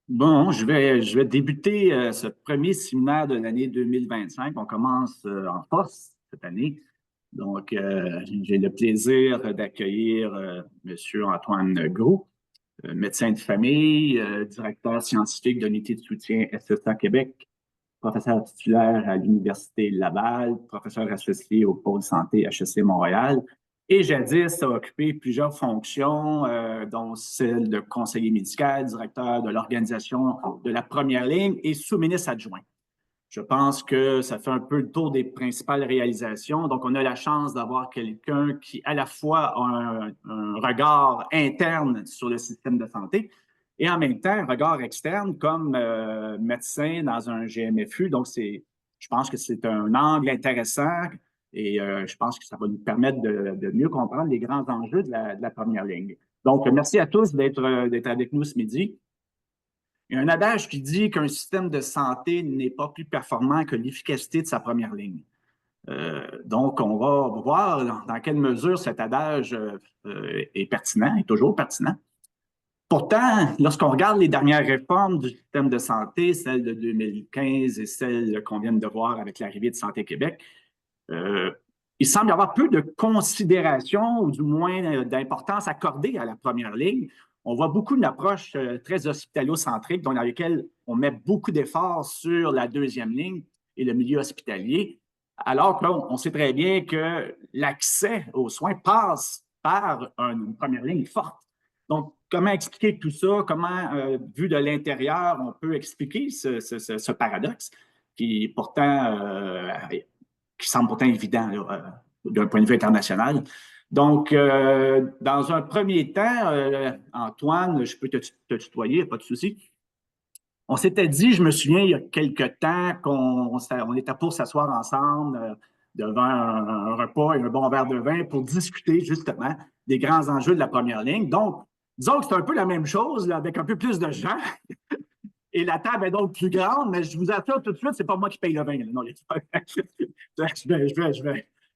Bon, je vais débuter ce premier séminaire de l'année 2025. On commence en force cette année. Donc, j'ai le plaisir d'accueillir Monsieur Antoine Gros, médecin de famille, directeur scientifique de l'unité de soutien SSA Québec, professeur titulaire à l'Université Laval, professeur associé au pôle santé HEC Montréal, et jadis a occupé plusieurs fonctions, dont celle de conseiller médical, directeur de l'organisation de la première ligne et sous-ministre adjoint. Je pense que ça fait un peu le tour des principales réalisations. Donc, on a la chance d'avoir quelqu'un qui, à la fois, a un regard interne sur le système de santé et en même temps, un regard externe comme médecin dans un GMFU. Donc, je pense que c'est un angle intéressant et je pense que ça va nous permettre de mieux comprendre les grands enjeux de la première ligne. Donc, merci à tous d'être avec nous ce midi. Il y a un adage qui dit qu'un système de santé n'est pas plus performant que l'efficacité de sa première ligne. Donc, on va voir dans quelle mesure cet adage est pertinent, est toujours pertinent. Pourtant, lorsqu'on regarde les dernières réformes du système de santé, celle de 2015 et celle qu'on vient de voir avec l'arrivée de Santé Québec, euh, il semble y avoir peu de considération ou du moins d'importance accordée à la première ligne. On voit beaucoup d'une approche très hospitalo-centrique dans laquelle on met beaucoup d'efforts sur la deuxième ligne et le milieu hospitalier, alors qu'on sait très bien que l'accès aux soins passe par une première ligne forte. Donc, comment expliquer tout ça? Comment, vu de l'intérieur, on peut expliquer ce paradoxe qui pourtant qui semble pourtant évident là, d'un point de vue international. Donc, dans un premier temps, Antoine, je peux te tutoyer, pas de souci. On s'était dit, je me souviens, il y a quelque temps on était pour s'asseoir ensemble devant un repas et un bon verre de vin pour discuter justement des grands enjeux de la première ligne. Donc, disons que c'est un peu la même chose, là, avec un peu plus de gens. Et la table est donc plus grande, mais je vous assure tout de suite, c'est pas moi qui paye le vin. Là. Non,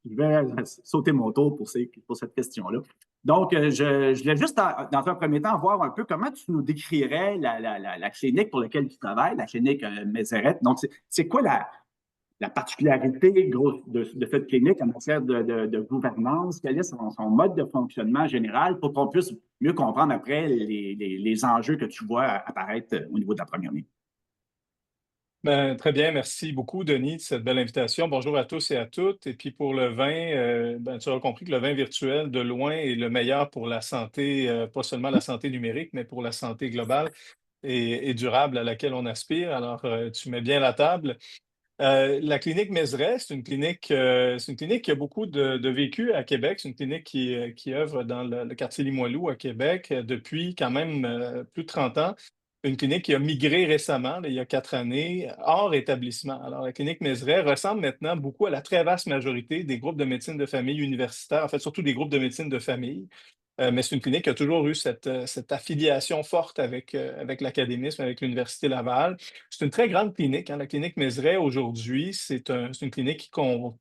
je vais sauter mon tour pour cette question-là. Donc, je voulais juste, dans un premier temps, voir un peu comment tu nous décrirais la clinique pour laquelle tu travailles, la clinique Mézérette. Donc, c'est quoi la particularité de cette clinique en matière de gouvernance? Quel est son mode de fonctionnement général pour qu'on puisse mieux comprendre après les enjeux que tu vois apparaître au niveau de la première ligne? Ben, très bien, merci beaucoup, Denis, de cette belle invitation. Bonjour à tous et à toutes. Et puis pour le vin, tu auras compris que le vin virtuel, de loin, est le meilleur pour la santé, pas seulement la santé numérique, mais pour la santé globale et durable à laquelle on aspire. Alors, tu mets bien la table. La clinique Mézeray, c'est une clinique qui a beaucoup de vécu à Québec. C'est une clinique qui œuvre dans le quartier Limoilou à Québec depuis quand même plus de 30 ans. Une clinique qui a migré récemment, là, il y a 4 années, hors établissement. Alors, la clinique Mézeray ressemble maintenant beaucoup à la très vaste majorité des groupes de médecine de famille universitaires, en fait, surtout des groupes de médecine de famille. Mais c'est une clinique qui a toujours eu cette affiliation forte avec l'académisme, avec l'Université Laval. C'est une très grande clinique, hein. La clinique Mézeray, aujourd'hui, c'est une clinique qui comprend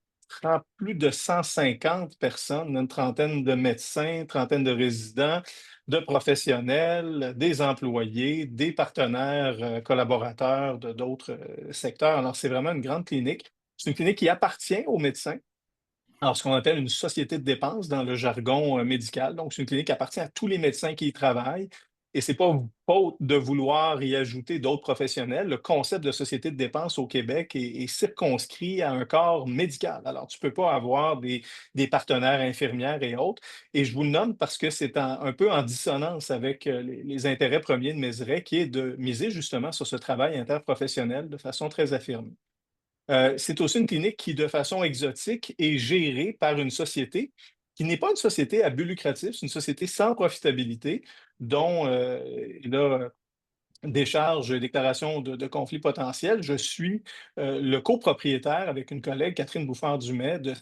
plus de 150 personnes, une trentaine de médecins, une trentaine de résidents, de professionnels, des employés, des partenaires collaborateurs de d'autres secteurs. Alors, c'est vraiment une grande clinique. C'est une clinique qui appartient aux médecins. Alors, ce qu'on appelle une société de dépenses dans le jargon médical. Donc, c'est une clinique qui appartient à tous les médecins qui y travaillent. Et c'est pas faute de vouloir y ajouter d'autres professionnels. Le concept de société de dépenses au Québec est circonscrit à un corps médical. Alors, tu peux pas avoir des partenaires infirmières et autres. Et je vous le nomme parce que c'est un peu en dissonance avec les intérêts premiers de Mézeray, qui est de miser justement sur ce travail interprofessionnel de façon très affirmée. C'est aussi une clinique qui, de façon exotique, est gérée par une société qui n'est pas une société à but lucratif, c'est une société sans profitabilité dont là, décharge, déclaration de conflit potentiel. Je suis le copropriétaire avec une collègue, Catherine Bouffard-Dumais, de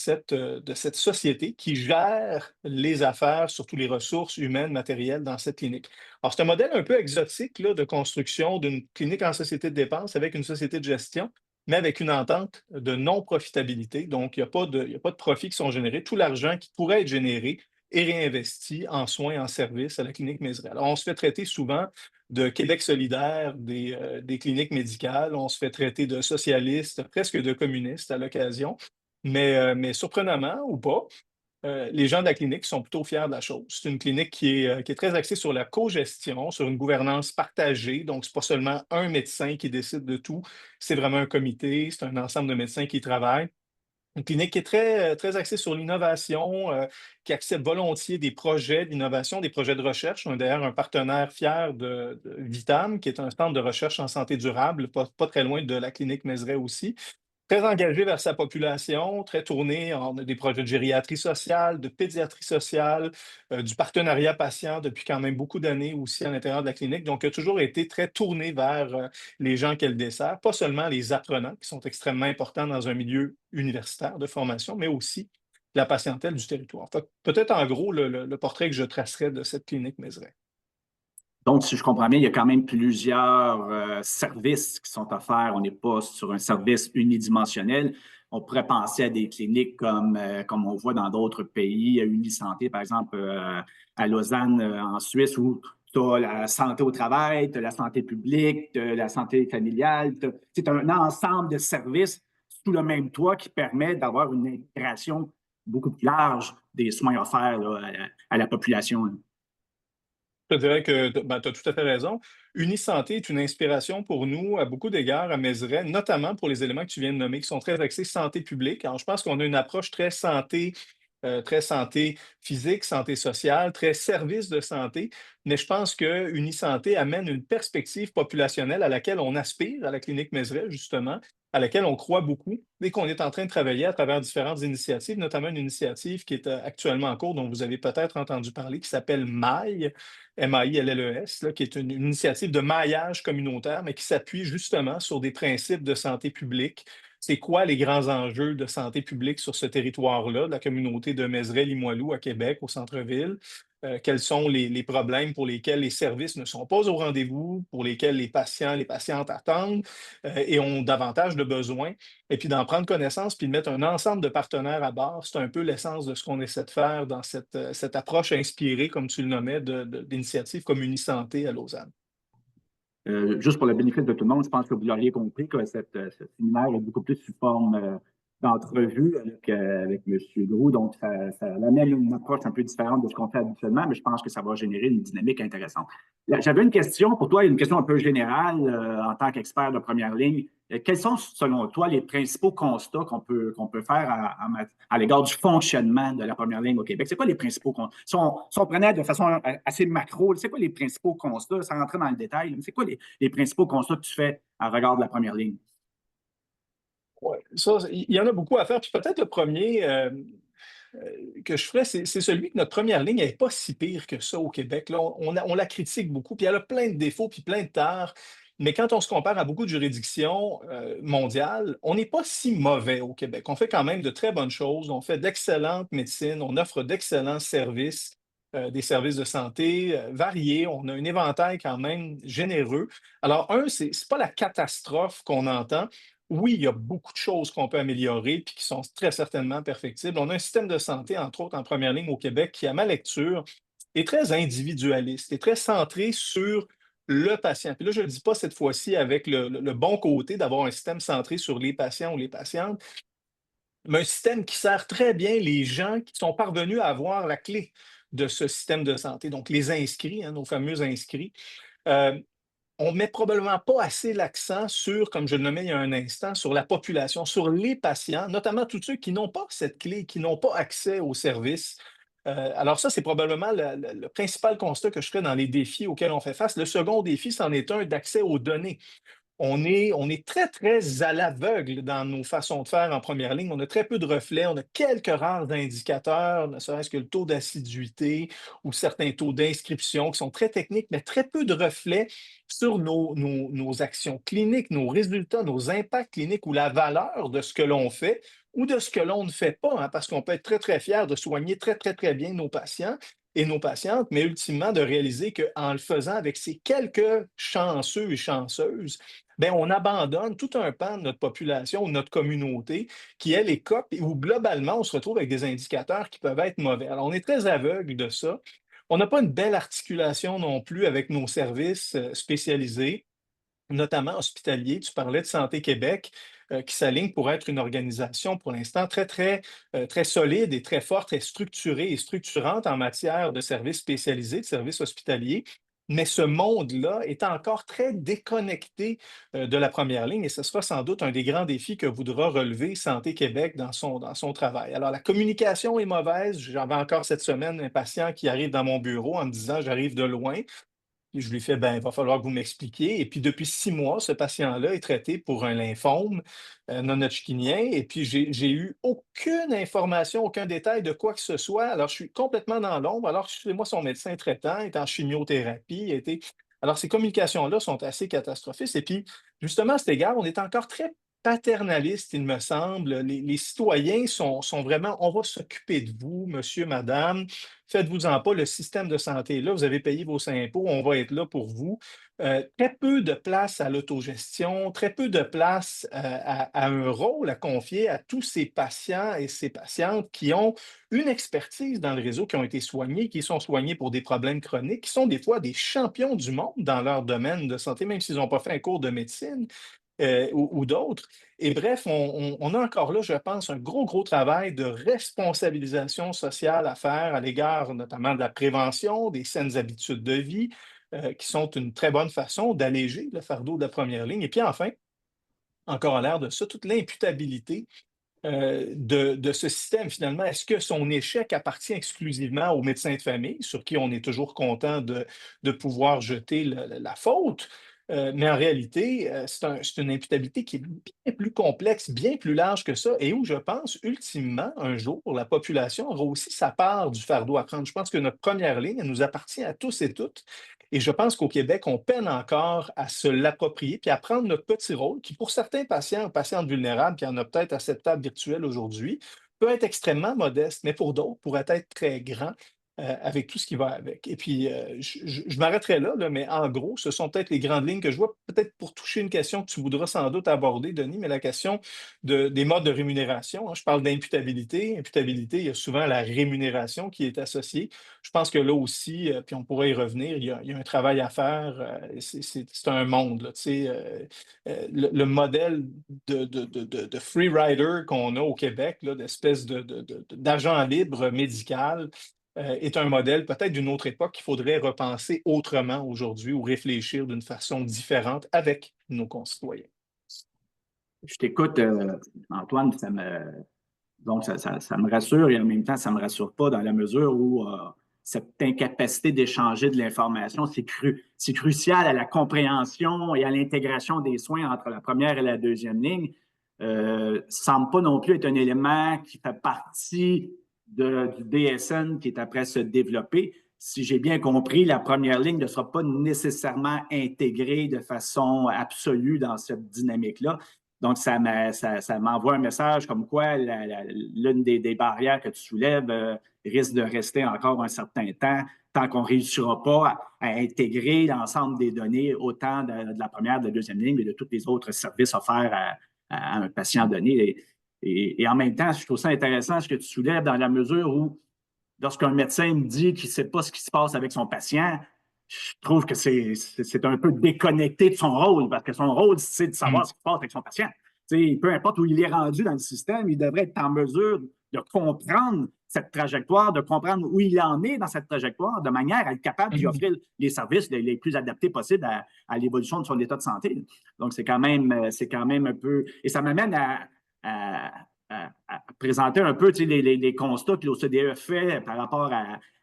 cette société qui gère les affaires, surtout les ressources humaines, matérielles dans cette clinique. Alors, c'est un modèle un peu exotique là, de construction d'une clinique en société de dépenses avec une société de gestion, mais avec une entente de non-profitabilité. Donc, il y a pas de profits qui sont générés. Tout l'argent qui pourrait être généré est réinvesti en soins, en services à la clinique Mézeray. Alors, on se fait traiter souvent de Québec solidaire des cliniques médicales. On se fait traiter de socialistes, presque de communistes à l'occasion. Mais surprenamment ou pas, les gens de la clinique sont plutôt fiers de la chose. C'est une clinique qui est très axée sur la cogestion, sur une gouvernance partagée. Donc, c'est pas seulement un médecin qui décide de tout, c'est vraiment un comité, c'est un ensemble de médecins qui travaillent. Une clinique qui est très axée sur l'innovation, qui accepte volontiers des projets d'innovation, des projets de recherche. On est d'ailleurs un partenaire fier de Vitam, qui est un centre de recherche en santé durable, pas très loin de la clinique Mézeray aussi. Très engagé vers sa population, très tourné en des projets de gériatrie sociale, de pédiatrie sociale, du partenariat patient depuis quand même beaucoup d'années aussi à l'intérieur de la clinique. Donc, a toujours été très tourné vers les gens qu'elle dessert, pas seulement les apprenants, qui sont extrêmement importants dans un milieu universitaire de formation, mais aussi la patientèle du territoire. Fait que peut-être en gros le portrait que je tracerais de cette clinique Mézeray. Donc, si je comprends bien, il y a quand même plusieurs services qui sont offerts. On n'est pas sur un service unidimensionnel. On pourrait penser à des cliniques comme on voit dans d'autres pays, à Unisanté, par exemple, à Lausanne, en Suisse, où tu as la santé au travail, tu as la santé publique, tu as la santé familiale. C'est un ensemble de services sous le même toit qui permet d'avoir une intégration beaucoup plus large des soins offerts là, à la population, là. Je te dirais que tu as tout à fait raison. Unisanté est une inspiration pour nous à beaucoup d'égards à Mézeray, notamment pour les éléments que tu viens de nommer, qui sont très axés santé publique. Alors, je pense qu'on a une approche très santé physique, santé sociale, très service de santé, mais je pense que Unisanté amène une perspective populationnelle à laquelle on aspire, à la clinique Mézeray, justement, à laquelle on croit beaucoup et qu'on est en train de travailler à travers différentes initiatives, notamment une initiative qui est actuellement en cours, dont vous avez peut-être entendu parler, qui s'appelle MAILLES, MAILLES, là, qui est une initiative de maillage communautaire, mais qui s'appuie justement sur des principes de santé publique. C'est quoi les grands enjeux de santé publique sur ce territoire-là, de la communauté de Mézeray-Limoilou à Québec, au centre-ville? Quels sont les problèmes pour lesquels les services ne sont pas au rendez-vous, pour lesquels les patients, les patientes attendent et ont davantage de besoins? Et puis d'en prendre connaissance, puis de mettre un ensemble de partenaires à bord, c'est un peu l'essence de ce qu'on essaie de faire dans cette approche inspirée, comme tu le nommais, d'initiatives comme Unisanté à Lausanne. Juste pour le bénéfice de tout le monde, je pense que vous l'auriez compris que ce séminaire est beaucoup plus sous forme d'entrevue avec M. Groux. Donc, ça amène une approche un peu différente de ce qu'on fait habituellement, mais je pense que ça va générer une dynamique intéressante. J'avais une question pour toi, une question un peu générale en tant qu'expert de première ligne. Quels sont, selon toi, les principaux constats qu'on peut faire à l'égard du fonctionnement de la première ligne au Québec? C'est quoi les principaux constats? Si on prenait de façon assez macro, c'est quoi les principaux constats, sans rentrer dans le détail, c'est quoi les principaux constats que tu fais à regard de la première ligne? Ouais, ça, il y en a beaucoup à faire. Puis peut-être le premier que je ferais, c'est celui que notre première ligne n'est pas si pire que ça au Québec. Là, on la critique beaucoup, puis elle a plein de défauts, puis plein de torts. Mais quand on se compare à beaucoup de juridictions mondiales, on n'est pas si mauvais au Québec. On fait quand même de très bonnes choses. On fait d'excellentes médecines, on offre d'excellents services, des services de santé variés. On a un éventail quand même généreux. Alors, c'est pas la catastrophe qu'on entend. Oui, il y a beaucoup de choses qu'on peut améliorer puis qui sont très certainement perfectibles. On a un système de santé, entre autres en première ligne au Québec, qui, à ma lecture, est très individualiste, est très centré sur le patient. Puis là, je ne le dis pas cette fois-ci avec le bon côté d'avoir un système centré sur les patients ou les patientes, mais un système qui sert très bien les gens qui sont parvenus à avoir la clé de ce système de santé, donc les inscrits, hein, nos fameux inscrits. Euh, on met probablement pas assez l'accent sur, comme je le nommais il y a un instant, sur la population, sur les patients, notamment tous ceux qui n'ont pas cette clé, qui n'ont pas accès aux services. Alors ça, c'est probablement le principal constat que je ferais dans les défis auxquels on fait face. Le second défi, c'en est un d'accès aux données. On est très, très à l'aveugle dans nos façons de faire en première ligne. On a très peu de reflets, on a quelques rares indicateurs, ne serait-ce que le taux d'assiduité ou certains taux d'inscription qui sont très techniques, mais très peu de reflets sur nos actions cliniques, nos résultats, nos impacts cliniques ou la valeur de ce que l'on fait ou de ce que l'on ne fait pas, hein, parce qu'on peut être très, très fier de soigner très, très, très bien nos patients et nos patientes, mais ultimement de réaliser qu'en le faisant avec ces quelques chanceux et chanceuses, ben, on abandonne tout un pan de notre population ou de notre communauté qui, elle, est COP et où globalement, on se retrouve avec des indicateurs qui peuvent être mauvais. Alors, on est très aveugle de ça. On n'a pas une belle articulation non plus avec nos services spécialisés, notamment hospitaliers. Tu parlais de Santé Québec, qui s'aligne pour être une organisation pour l'instant très solide et très forte, très structurée et structurante en matière de services spécialisés, de services hospitaliers. Mais ce monde-là est encore très déconnecté de la première ligne et ce sera sans doute un des grands défis que voudra relever Santé Québec dans son travail. Alors, la communication est mauvaise. J'avais encore cette semaine un patient qui arrive dans mon bureau en me disant, j'arrive de loin. Puis je lui fais: «Ben, il va falloir que vous m'expliquiez» et puis depuis 6 mois, ce patient-là est traité pour un lymphome, non-Hodgkinien et puis j'ai eu aucune information, aucun détail de quoi que ce soit. Alors je suis complètement dans l'ombre, alors que c'est moi son médecin traitant, est en chimiothérapie, était alors ces communications-là sont assez catastrophistes et puis justement à cet égard, on est encore très paternaliste, il me semble. Les citoyens sont vraiment: «On va s'occuper de vous, monsieur, madame». Faites-vous-en pas, le système de santé est là, vous avez payé vos impôts, on va être là pour vous. Très peu de place à l'autogestion, très peu de place à un rôle à confier à tous ces patients et ces patientes qui ont une expertise dans le réseau, qui ont été soignés, qui sont soignés pour des problèmes chroniques, qui sont des fois des champions du monde dans leur domaine de santé, même s'ils n'ont pas fait un cours de médecine ou d'autres. Et bref, on a encore là, je pense, un gros travail de responsabilisation sociale à faire à l'égard notamment de la prévention, des saines habitudes de vie, qui sont une très bonne façon d'alléger le fardeau de la première ligne. Et puis enfin, encore à l'air de ça, toute l'imputabilité de ce système, finalement. Est-ce que son échec appartient exclusivement aux médecins de famille, sur qui on est toujours content de pouvoir jeter la faute? Mais en réalité, c'est une imputabilité qui est bien plus complexe, bien plus large que ça, et où je pense, ultimement, un jour, la population aura aussi sa part du fardeau à prendre. Je pense que notre première ligne, elle nous appartient à tous et toutes. Et je pense qu'au Québec, on peine encore à se l'approprier puis à prendre notre petit rôle, qui pour certains patients ou patientes vulnérables, qui en a peut-être à cette table virtuelle aujourd'hui, peut être extrêmement modeste, mais pour d'autres, pourrait être très grand avec tout ce qui va avec. Et puis, je m'arrêterai là, mais en gros, ce sont peut-être les grandes lignes que je vois, peut-être pour toucher une question que tu voudras sans doute aborder, Denis, mais la question des modes de rémunération, hein. Je parle d'imputabilité. Imputabilité, il y a souvent la rémunération qui est associée. Je pense que là aussi, puis on pourrait y revenir, il y a un travail à faire. C'est un monde, là, tu sais, le modèle de free rider qu'on a au Québec, là, d'espèce d'agent libre médical, est un modèle peut-être d'une autre époque qu'il faudrait repenser autrement aujourd'hui ou réfléchir d'une façon différente avec nos concitoyens. Je t'écoute, Antoine, donc ça me rassure et en même temps, ça ne me rassure pas dans la mesure où cette incapacité d'échanger de l'information, c'est crucial à la compréhension et à l'intégration des soins entre la première et la deuxième ligne. Semble pas non plus être un élément qui fait partie du DSN qui est après se développer. Si j'ai bien compris, la première ligne ne sera pas nécessairement intégrée de façon absolue dans cette dynamique-là. Donc, ça m'envoie un message comme quoi l'une des barrières que tu soulèves risque de rester encore un certain temps tant qu'on ne réussira pas à intégrer l'ensemble des données, autant de la première, de la deuxième ligne, mais de tous les autres services offerts à un patient donné. Et en même temps, je trouve ça intéressant ce que tu soulèves dans la mesure où, lorsqu'un médecin me dit qu'il ne sait pas ce qui se passe avec son patient, je trouve que c'est un peu déconnecté de son rôle, parce que son rôle, c'est de savoir ce qui se passe avec son patient. T'sais, peu importe où il est rendu dans le système, il devrait être en mesure de comprendre cette trajectoire, de comprendre où il en est dans cette trajectoire, de manière à être capable d'y offrir les services les plus adaptés possibles à l'évolution de son état de santé. Donc, c'est quand même un peu... Et ça m'amène à, à présenter un peu les constats que l'OCDE fait par rapport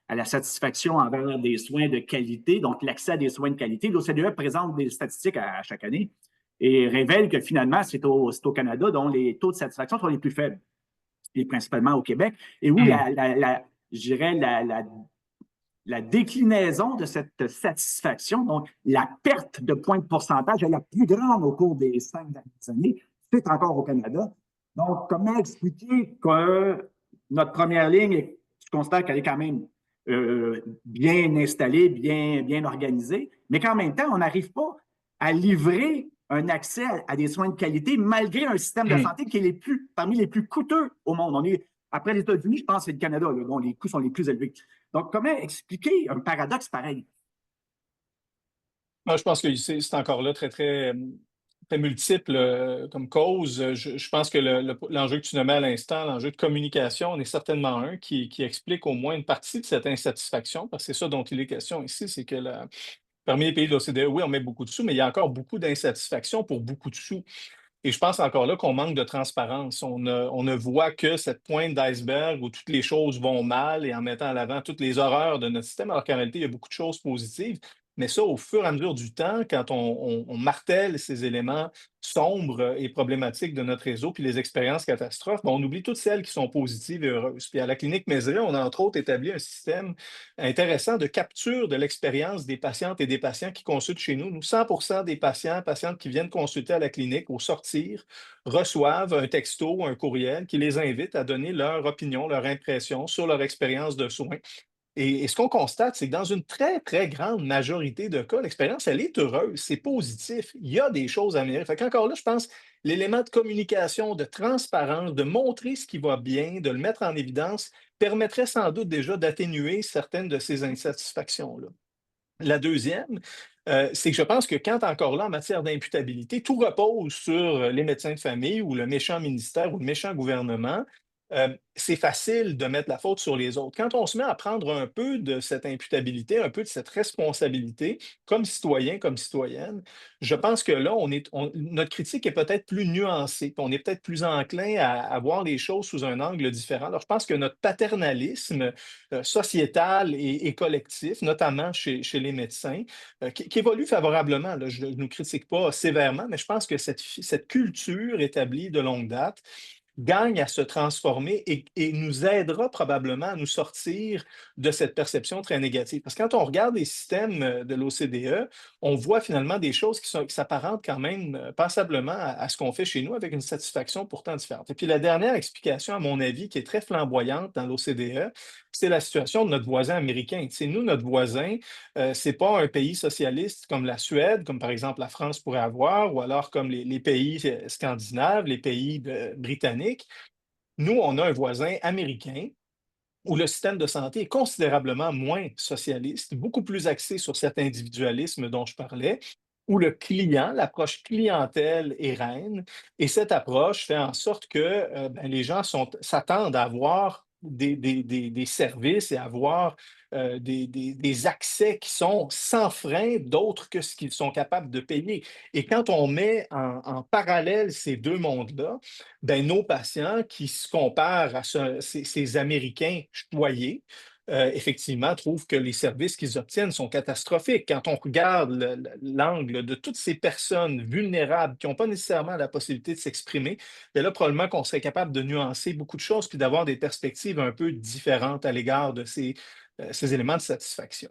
à la satisfaction envers des soins de qualité, donc l'accès à des soins de qualité. L'OCDE présente des statistiques à chaque année et révèle que finalement, c'est au Canada dont les taux de satisfaction sont les plus faibles, et principalement au Québec, et où je dirais la déclinaison de cette satisfaction, donc la perte de points de pourcentage est la plus grande au cours des 5 dernières années, c'est encore au Canada. Donc, comment expliquer que notre première ligne, je constate qu'elle est quand même bien installée, bien organisée, mais qu'en même temps, on n'arrive pas à livrer un accès à des soins de qualité malgré un système de santé qui est parmi les plus coûteux au monde. On est Après les États-Unis, je pense que c'est le Canada, là, dont les coûts sont les plus élevés. Donc, comment expliquer un paradoxe pareil? Moi, je pense que c'est encore là très, très, très multiple comme cause. Je pense que l'enjeu que tu nommais à l'instant, l'enjeu de communication, en est certainement un qui explique au moins une partie de cette insatisfaction, parce que c'est ça dont il est question ici, c'est que parmi les pays de l'OCDE, oui, on met beaucoup de sous, mais il y a encore beaucoup d'insatisfaction pour beaucoup de sous. Et je pense encore là qu'on manque de transparence. On ne voit que cette pointe d'iceberg où toutes les choses vont mal et en mettant à l'avant toutes les horreurs de notre système, alors qu'en réalité, il y a beaucoup de choses positives. Mais ça, au fur et à mesure du temps, quand on martèle ces éléments sombres et problématiques de notre réseau, puis les expériences catastrophes, ben, on oublie toutes celles qui sont positives et heureuses. Puis à la clinique Mézeret, on a entre autres établi un système intéressant de capture de l'expérience des patientes et des patients qui consultent chez nous. Nous, 100% des patients, patientes qui viennent consulter à la clinique au sortir reçoivent un texto ou un courriel qui les invite à donner leur opinion, leur impression sur leur expérience de soins. Et ce qu'on constate, c'est que dans une très, très grande majorité de cas, l'expérience, elle est heureuse, c'est positif. Il y a des choses à améliorer. Fait qu'encore là, je pense, l'élément de communication, de transparence, de montrer ce qui va bien, de le mettre en évidence, permettrait sans doute déjà d'atténuer certaines de ces insatisfactions-là. La deuxième, c'est que je pense que quand encore là, en matière d'imputabilité, tout repose sur les médecins de famille ou le méchant ministère ou le méchant gouvernement, c'est facile de mettre la faute sur les autres. Quand on se met à prendre un peu de cette imputabilité, un peu de cette responsabilité, comme citoyen, comme citoyenne, je pense que là, notre critique est peut-être plus nuancée, puis on est peut-être plus enclin à voir les choses sous un angle différent. Alors, je pense que notre paternalisme sociétal et collectif, notamment chez les médecins, qui évolue favorablement. Là. Je ne nous critique pas sévèrement, mais je pense que cette culture établie de longue date gagne à se transformer et nous aidera probablement à nous sortir de cette perception très négative. Parce que quand on regarde les systèmes de l'OCDE, on voit finalement des choses qui s'apparentent quand même passablement à ce qu'on fait chez nous avec une satisfaction pourtant différente. Et puis la dernière explication, à mon avis, qui est très flamboyante dans l'OCDE, c'est la situation de notre voisin américain. C'est nous, notre voisin, c'est pas un pays socialiste comme la Suède, comme par exemple la France pourrait avoir, ou alors comme les pays scandinaves, les pays britanniques. Nous, on a un voisin américain où le système de santé est considérablement moins socialiste, beaucoup plus axé sur cet individualisme dont je parlais, où le client, l'approche clientèle est reine. Et cette approche fait en sorte que ben, les gens s'attendent à avoir des services et à avoir des accès qui sont sans frein d'autres que ce qu'ils sont capables de payer. Et quand on met en parallèle ces deux mondes-là, ben, nos patients qui se comparent à ces Américains choyés, effectivement, trouvent que les services qu'ils obtiennent sont catastrophiques. Quand on regarde l'angle de toutes ces personnes vulnérables qui n'ont pas nécessairement la possibilité de s'exprimer, bien là, probablement qu'on serait capable de nuancer beaucoup de choses puis d'avoir des perspectives un peu différentes à l'égard de ces éléments de satisfaction.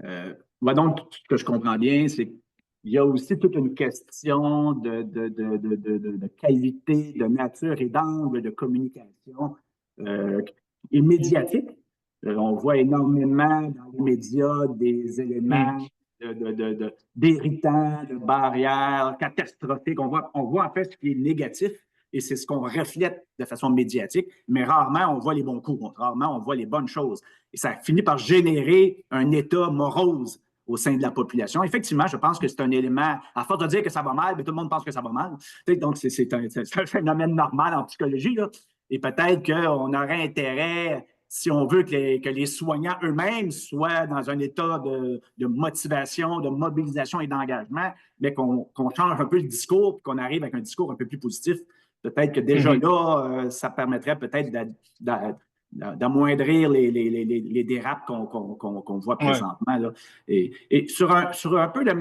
Donc, ce que je comprends bien, c'est qu'il y a aussi toute une question de qualité, de nature et d'angle de communication et médiatique. On voit énormément dans les médias des Hmm. éléments d'irritants, de barrières catastrophiques. On voit en fait ce qui est négatif et c'est ce qu'on reflète de façon médiatique, mais rarement on voit les bons coups, rarement on voit les bonnes choses. Et ça finit par générer un état morose au sein de la population. Effectivement, je pense que c'est un élément, à force de dire que ça va mal, mais tout le monde pense que ça va mal. Donc, c'est un phénomène normal en psychologie. Là. Et peut-être qu'on aurait intérêt, si on veut que les soignants eux-mêmes soient dans un état de motivation, de mobilisation et d'engagement, mais qu'on change un peu le discours et qu'on arrive avec un discours un peu plus positif. Peut-être que déjà Mhm. là, ça permettrait peut-être d'amoindrir les dérapes qu'on voit Ouais. présentement. Là. Et sur un peu le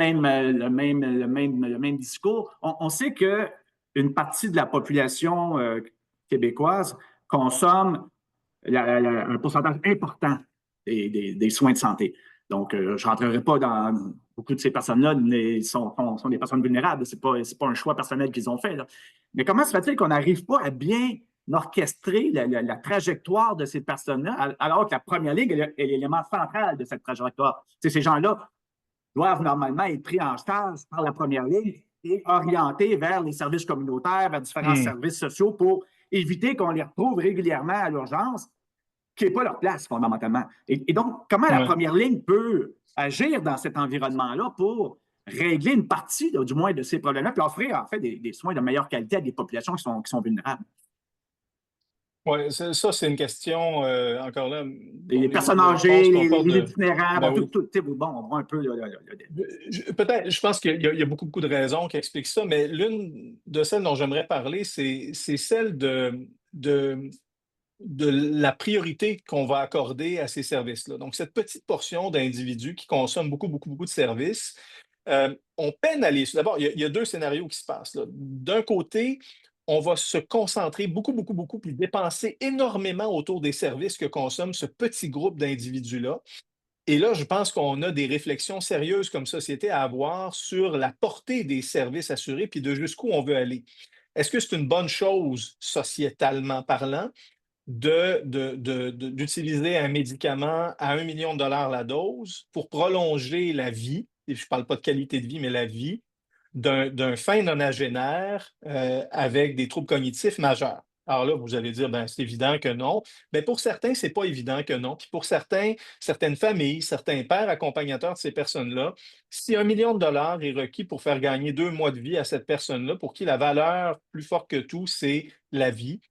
même discours, on sait qu'une partie de la population québécoise consomme un pourcentage important des soins de santé. Donc, je ne rentrerai pas dans beaucoup de ces personnes-là, sont des personnes vulnérables. Ce n'est pas un choix personnel qu'ils ont fait. Là. Mais comment se fait-il qu'on n'arrive pas à bien orchestrer la trajectoire de ces personnes-là, alors que la première ligue est l'élément central de cette trajectoire? Ces gens-là doivent normalement être pris en charge par la première ligne et orientés vers les services communautaires, vers différents Hmm. services sociaux pour éviter qu'on les retrouve régulièrement à l'urgence, qui n'est pas leur place fondamentalement. Et donc, comment la Ouais. première ligne peut agir dans cet environnement-là pour régler une partie, du moins, de ces problèmes-là, puis offrir en fait des soins de meilleure qualité à des populations qui sont vulnérables. Ouais, ça, c'est une question, encore là, bon, Les personnes je pense âgées, qu'on parle les de. itinérants, Ben bon, oui. bon, on voit un peu Peut-être, je pense qu'il y a beaucoup, beaucoup de raisons qui expliquent ça, mais l'une de celles dont j'aimerais parler, c'est celle de la priorité qu'on va accorder à ces services-là. Donc, cette petite portion d'individus qui consomment beaucoup, beaucoup, beaucoup de services, on peine à les. D'abord, il y a deux scénarios qui se passent, là. D'un côté, on va se concentrer beaucoup, beaucoup, beaucoup, puis dépenser énormément autour des services que consomme ce petit groupe d'individus-là. Et là, je pense qu'on a des réflexions sérieuses comme société à avoir sur la portée des services assurés, puis de jusqu'où on veut aller. Est-ce que c'est une bonne chose, sociétalement parlant, d'utiliser un médicament à 1 million de dollars la dose pour prolonger la vie, et je ne parle pas de qualité de vie, mais la vie d'un fin nonagénaire avec des troubles cognitifs majeurs? Alors là, vous allez dire, ben, c'est évident que non. Mais pour certains, c'est pas évident que non. Puis pour certains, certaines familles, certains pères accompagnateurs de ces personnes-là, si 1 million de dollars est requis pour faire gagner 2 mois de vie à cette personne-là, pour qui la valeur plus forte que tout, c'est la vie,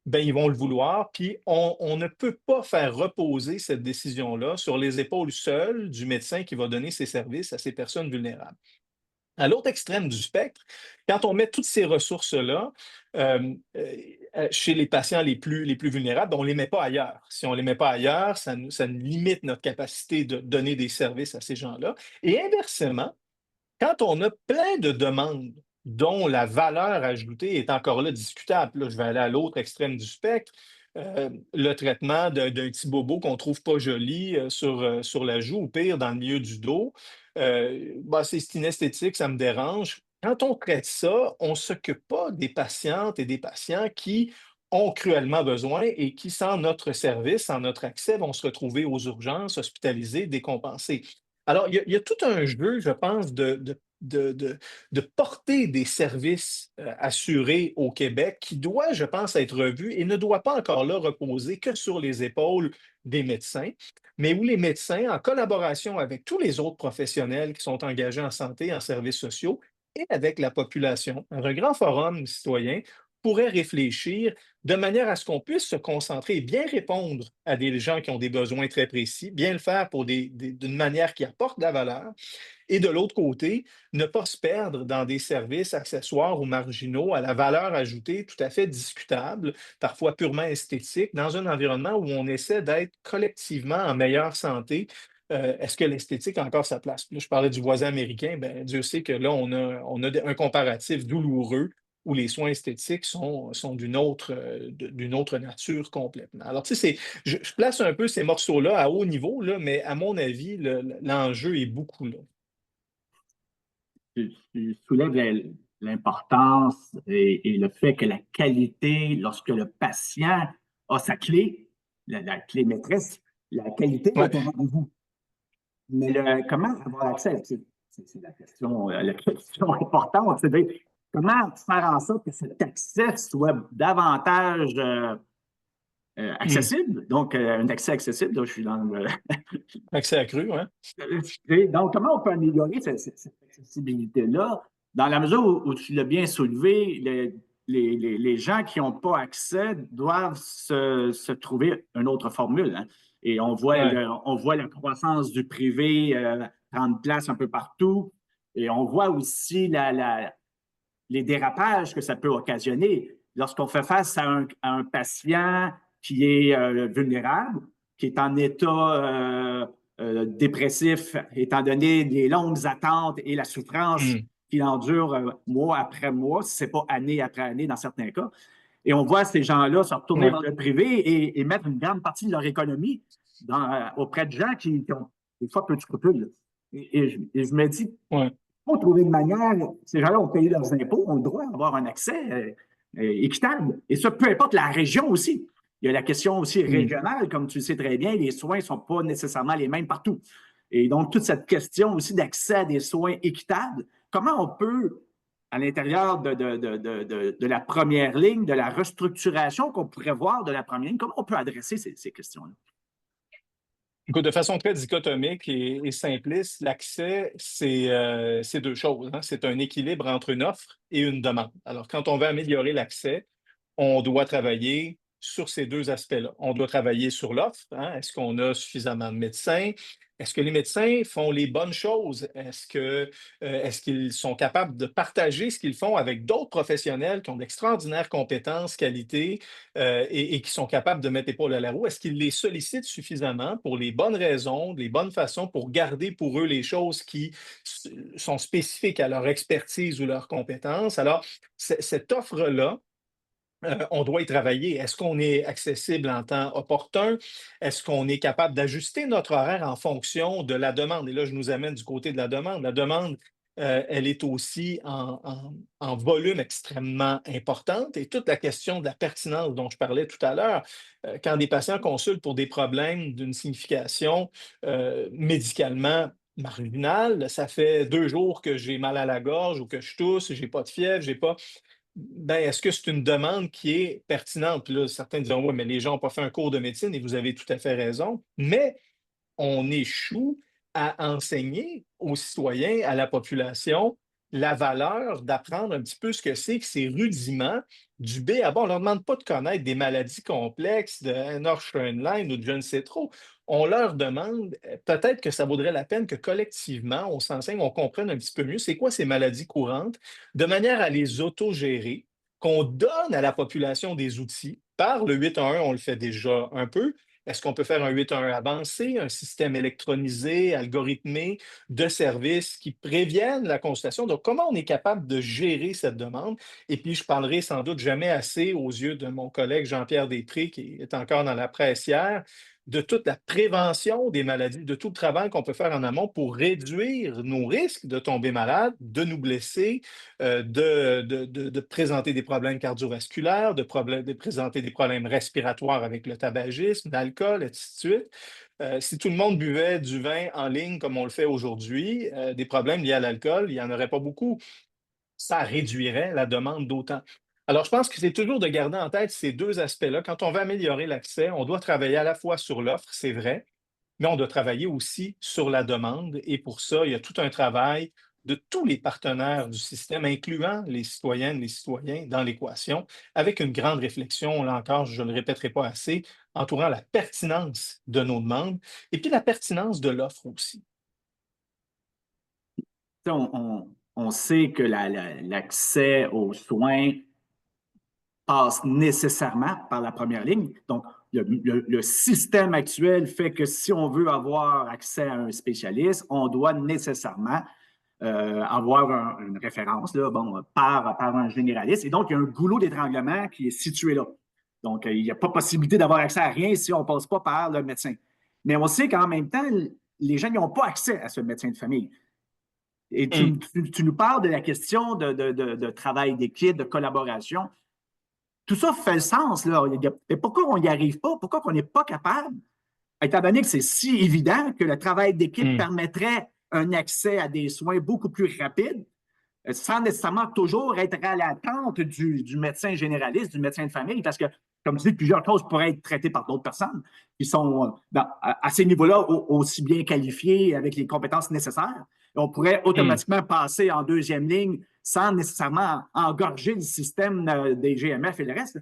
ben, ils vont le vouloir. Puis on ne peut pas faire reposer cette décision-là sur les épaules seules du médecin qui va donner ses services à ces personnes vulnérables. À l'autre extrême du spectre, quand on met toutes ces ressources-là chez les patients les plus vulnérables, ben, on ne les met pas ailleurs. Si on ne les met pas ailleurs, ça nous limite notre capacité de donner des services à ces gens-là. Et inversement, quand on a plein de demandes dont la valeur ajoutée est encore là discutable, là, je vais aller à l'autre extrême du spectre, le traitement d'un petit bobo qu'on ne trouve pas joli sur la joue ou pire dans le milieu du dos, bah, c'est inesthétique, ça me dérange. Quand on traite ça, on ne s'occupe pas des patientes et des patients qui ont cruellement besoin et qui, sans notre service, sans notre accès, vont se retrouver aux urgences, hospitalisés, décompensés. Alors, il y a tout un jeu, je pense, de porter des services assurés au Québec qui doit, je pense, être revu et ne doit pas encore là reposer que sur les épaules des médecins, mais où les médecins, en collaboration avec tous les autres professionnels qui sont engagés en santé, en services sociaux et avec la population, un grand forum citoyen pourrait réfléchir de manière à ce qu'on puisse se concentrer et bien répondre à des gens qui ont des besoins très précis, bien le faire pour d'une manière qui apporte de la valeur, et de l'autre côté, ne pas se perdre dans des services accessoires ou marginaux à la valeur ajoutée tout à fait discutable, parfois purement esthétique, dans un environnement où on essaie d'être collectivement en meilleure santé. Est-ce que l'esthétique a encore sa place? Là, je parlais du voisin américain, ben, Dieu sait que là, on a un comparatif douloureux où les soins esthétiques sont d'une autre nature complètement. Alors, tu sais, je place un peu ces morceaux-là à haut niveau, là, mais à mon avis, l'enjeu est beaucoup là. tu soulèves l'importance et le fait que la qualité, lorsque le patient a sa clé, la clé maîtresse, la qualité Ouais. est au rendez-vous. Mais comment avoir accès? C'est la question importante, c'est de comment faire en sorte que cet accès soit davantage Hmm. accessible. Donc, un accès accessible, là, je suis dans le. Accès accru, ouais. Donc, comment on peut améliorer cette accessibilité-là? Dans la mesure où tu l'as bien soulevé, les gens qui n'ont pas accès doivent se trouver une autre formule, hein. Et Ouais. on voit la croissance du privé prendre place un peu partout. Et on voit aussi les dérapages que ça peut occasionner lorsqu'on fait face à un patient qui est vulnérable, qui est en état dépressif, étant donné les longues attentes et la souffrance Hmm. qu'il endure mois après mois, si ce n'est pas année après année dans certains cas. Et on voit ces gens-là se retourner Ouais. vers le privé et mettre une grande partie de leur économie auprès de gens qui ont des fois peu de scrupules. Et je me dis, Ouais. faut trouver une manière, ces gens-là ont payé leurs impôts, ont le droit d'avoir un accès équitable. Et ça, peu importe la région aussi. Il y a la question aussi Hmm. régionale, comme tu le sais très bien, les soins ne sont pas nécessairement les mêmes partout. Et donc, toute cette question aussi d'accès à des soins équitables, comment on peut à l'intérieur de la première ligne, de la restructuration qu'on pourrait voir de la première ligne? Comment on peut adresser ces questions-là? Écoute, de façon très dichotomique et simpliste, l'accès, c'est deux choses, hein. C'est un équilibre entre une offre et une demande. Alors, quand on veut améliorer l'accès, on doit travailler sur ces deux aspects-là. On doit travailler sur l'offre, hein. Est-ce qu'on a suffisamment de médecins? Est-ce que les médecins font les bonnes choses? Est-ce qu'ils sont capables de partager ce qu'ils font avec d'autres professionnels qui ont d'extraordinaires compétences, qualités, et qui sont capables de mettre l'épaule à la roue? Est-ce qu'ils les sollicitent suffisamment pour les bonnes raisons, les bonnes façons pour garder pour eux les choses qui sont spécifiques à leur expertise ou leurs compétences? Alors, cette offre-là, on doit y travailler. Est-ce qu'on est accessible en temps opportun? Est-ce qu'on est capable d'ajuster notre horaire en fonction de la demande? Et là, je nous amène du côté de la demande. La demande, elle est aussi en volume extrêmement importante. Et toute la question de la pertinence dont je parlais tout à l'heure, quand des patients consultent pour des problèmes d'une signification médicalement marginale, ça fait 2 jours que j'ai mal à la gorge ou que je tousse, j'ai pas de fièvre, j'ai pas. Ben, est-ce que c'est une demande qui est pertinente? Puis là, certains diront, oui, mais les gens n'ont pas fait un cours de médecine et vous avez tout à fait raison. Mais on échoue à enseigner aux citoyens, à la population, la valeur d'apprendre un petit peu ce que ces rudiments du B à bas. On ne leur demande pas de connaître des maladies complexes de North-Schönlein ou de je ne sais trop. On leur demande, peut-être que ça vaudrait la peine que collectivement, on s'enseigne, on comprenne un petit peu mieux c'est quoi ces maladies courantes, de manière à les autogérer, qu'on donne à la population des outils. Par le 811, on le fait déjà un peu, est-ce qu'on peut faire un 811 avancé, un système électronisé, algorithmé de services qui préviennent la consultation? Donc, comment on est capable de gérer cette demande? Et puis, je parlerai sans doute jamais assez aux yeux de mon collègue Jean-Pierre Després, qui est encore dans la presse hier, de toute la prévention des maladies, de tout le travail qu'on peut faire en amont pour réduire nos risques de tomber malade, de nous blesser, de présenter des problèmes cardiovasculaires, de présenter des problèmes respiratoires avec le tabagisme, l'alcool, et ainsi de suite. Si tout le monde buvait du vin en ligne comme on le fait aujourd'hui, des problèmes liés à l'alcool, il n'y en aurait pas beaucoup. Ça réduirait la demande d'autant. Alors, je pense que c'est toujours de garder en tête ces deux aspects-là. Quand on veut améliorer l'accès, on doit travailler à la fois sur l'offre, c'est vrai, mais on doit travailler aussi sur la demande. Et pour ça, il y a tout un travail de tous les partenaires du système, incluant les citoyennes, les citoyens, dans l'équation, avec une grande réflexion, là encore, je ne le répéterai pas assez, entourant la pertinence de nos demandes et puis la pertinence de l'offre aussi. On sait que l'accès aux soins passe nécessairement par la première ligne. Donc, le système actuel fait que si on veut avoir accès à un spécialiste, on doit nécessairement avoir une référence là, bon, par un généraliste. Et donc, il y a un goulot d'étranglement qui est situé là. Donc, il n'y a pas possibilité d'avoir accès à rien si on ne passe pas par le médecin. Mais on sait qu'en même temps, les gens n'ont pas accès à ce médecin de famille. Et Hum, tu nous parles de la question de travail d'équipe, de collaboration. Tout ça fait le sens. Là. Et pourquoi on n'y arrive pas? Pourquoi on n'est pas capable? Étant donné que c'est si évident que le travail d'équipe hum, permettrait un accès à des soins beaucoup plus rapides, sans nécessairement toujours être à l'attente du médecin généraliste, du médecin de famille, parce que, comme tu dis, plusieurs causes pourraient être traitées par d'autres personnes qui sont à ces niveaux-là aussi bien qualifiées, avec les compétences nécessaires. Et on pourrait hum. automatiquement passer en deuxième ligne sans nécessairement engorger le système des GMF et le reste.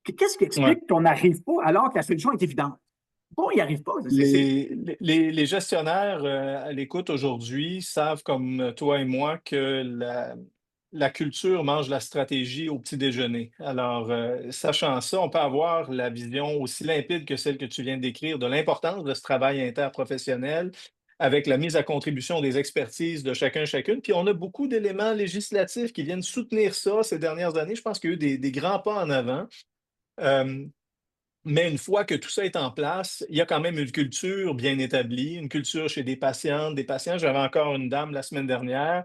Qu'est-ce qui Ouais. explique qu'on n'arrive pas alors que la solution est évidente? Pourquoi on n'y arrive pas? Les gestionnaires à l'écoute aujourd'hui savent, comme toi et moi, que la culture mange la stratégie au petit déjeuner. Alors, sachant ça, on peut avoir la vision aussi limpide que celle que tu viens de décrire de l'importance de ce travail interprofessionnel avec la mise à contribution des expertises de chacun, chacune. Puis on a beaucoup d'éléments législatifs qui viennent soutenir ça ces dernières années. Je pense qu'il y a eu des grands pas en avant. Euh, mais une fois que tout ça est en place, il y a quand même une culture bien établie, une culture chez des patientes, des patients. J'avais encore une dame la semaine dernière.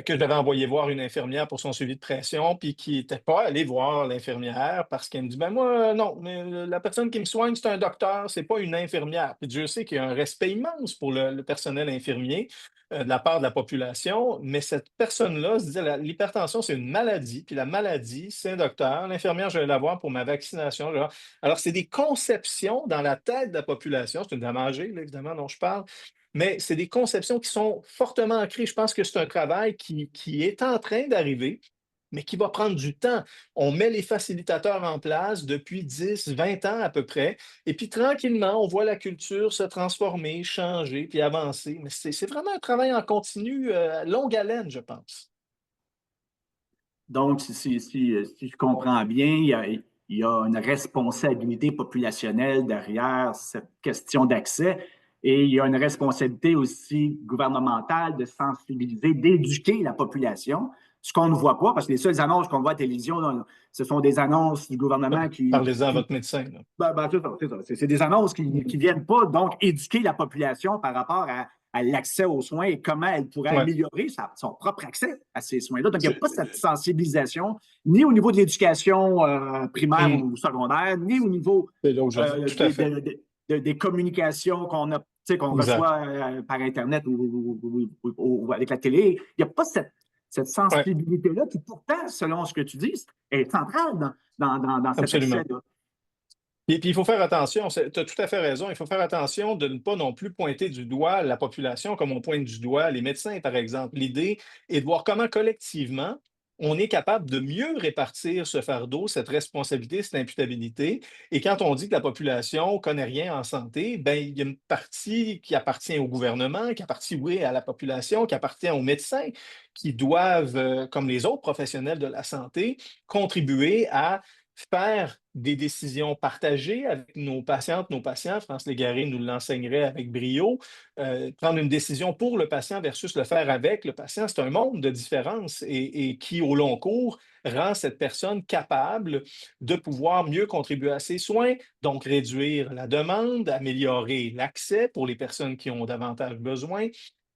que je devais envoyer voir une infirmière pour son suivi de pression, puis qui n'était pas allé voir l'infirmière parce qu'elle me dit, ben moi, non, mais la personne qui me soigne, c'est un docteur, c'est pas une infirmière. Puis Dieu sait qu'il y a un respect immense pour le personnel infirmier de la part de la population, mais cette personne-là se disait, l'hypertension, c'est une maladie, puis la maladie, c'est un docteur. L'infirmière, je vais la voir pour ma vaccination. Alors, c'est des conceptions dans la tête de la population, c'est une dame âgée, là, évidemment, dont je parle, mais c'est des conceptions qui sont fortement ancrées. Je pense que c'est un travail qui est en train d'arriver, mais qui va prendre du temps. On met les facilitateurs en place depuis 10, 20 ans à peu près, et puis tranquillement, on voit la culture se transformer, changer, puis avancer. Mais c'est vraiment un travail en continu, longue haleine, je pense. Donc, si je comprends bien, il y a une responsabilité populationnelle derrière cette question d'accès et il y a une responsabilité aussi gouvernementale de sensibiliser, d'éduquer la population, ce qu'on ne voit pas, parce que les seules annonces qu'on voit à la télévision, ce sont des annonces du gouvernement Parlez-en à votre médecin, là. c'est ça, c'est ça. C'est des annonces qui ne viennent pas donc éduquer la population par rapport à l'accès aux soins et comment elle pourrait Ouais. améliorer son propre accès à ces soins-là. Donc, il n'y a C'est pas cette sensibilisation, ni au niveau de l'éducation primaire hum, ou secondaire, ni au niveau c'est là où je vais. Tout à fait. des communications qu'on Exact. reçoit par Internet ou avec la télé. Il n'y a pas cette Ouais, sensibilité-là qui, pourtant, selon ce que tu dis, est centrale dans cet absolument. accès-là. Et puis, il faut faire attention, tu as tout à fait raison, il faut faire attention de ne pas non plus pointer du doigt la population comme on pointe du doigt les médecins, par exemple. L'idée est de voir comment collectivement on est capable de mieux répartir ce fardeau, cette responsabilité, cette imputabilité. Et quand on dit que la population ne connaît rien en santé, ben, il y a une partie qui appartient au gouvernement, qui appartient, oui, à la population, qui appartient aux médecins, qui doivent, comme les autres professionnels de la santé, contribuer à faire des décisions partagées avec nos patientes, nos patients. France Légaré nous l'enseignerait avec brio. Prendre une décision pour le patient versus le faire avec le patient, c'est un monde de différence et qui, au long cours, rend cette personne capable de pouvoir mieux contribuer à ses soins, donc réduire la demande, améliorer l'accès pour les personnes qui ont davantage besoin,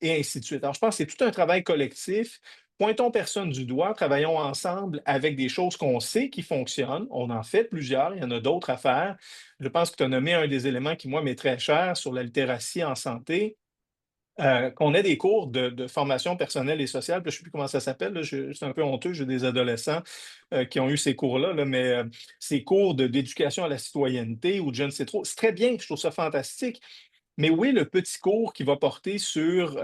et ainsi de suite. Alors, je pense que c'est tout un travail collectif. Pointons personne du doigt, travaillons ensemble avec des choses qu'on sait qui fonctionnent. On en fait plusieurs, il y en a d'autres à faire. Je pense que tu as nommé un des éléments qui, moi, m'est très cher sur la littératie en santé. Qu'on ait des cours de formation personnelle et sociale, puis je ne sais plus comment ça s'appelle, là, c'est un peu honteux, j'ai des adolescents qui ont eu ces cours-là, là, mais ces cours d'éducation à la citoyenneté ou de je ne sais trop, c'est très bien, je trouve ça fantastique. Mais oui, le petit cours qui va porter sur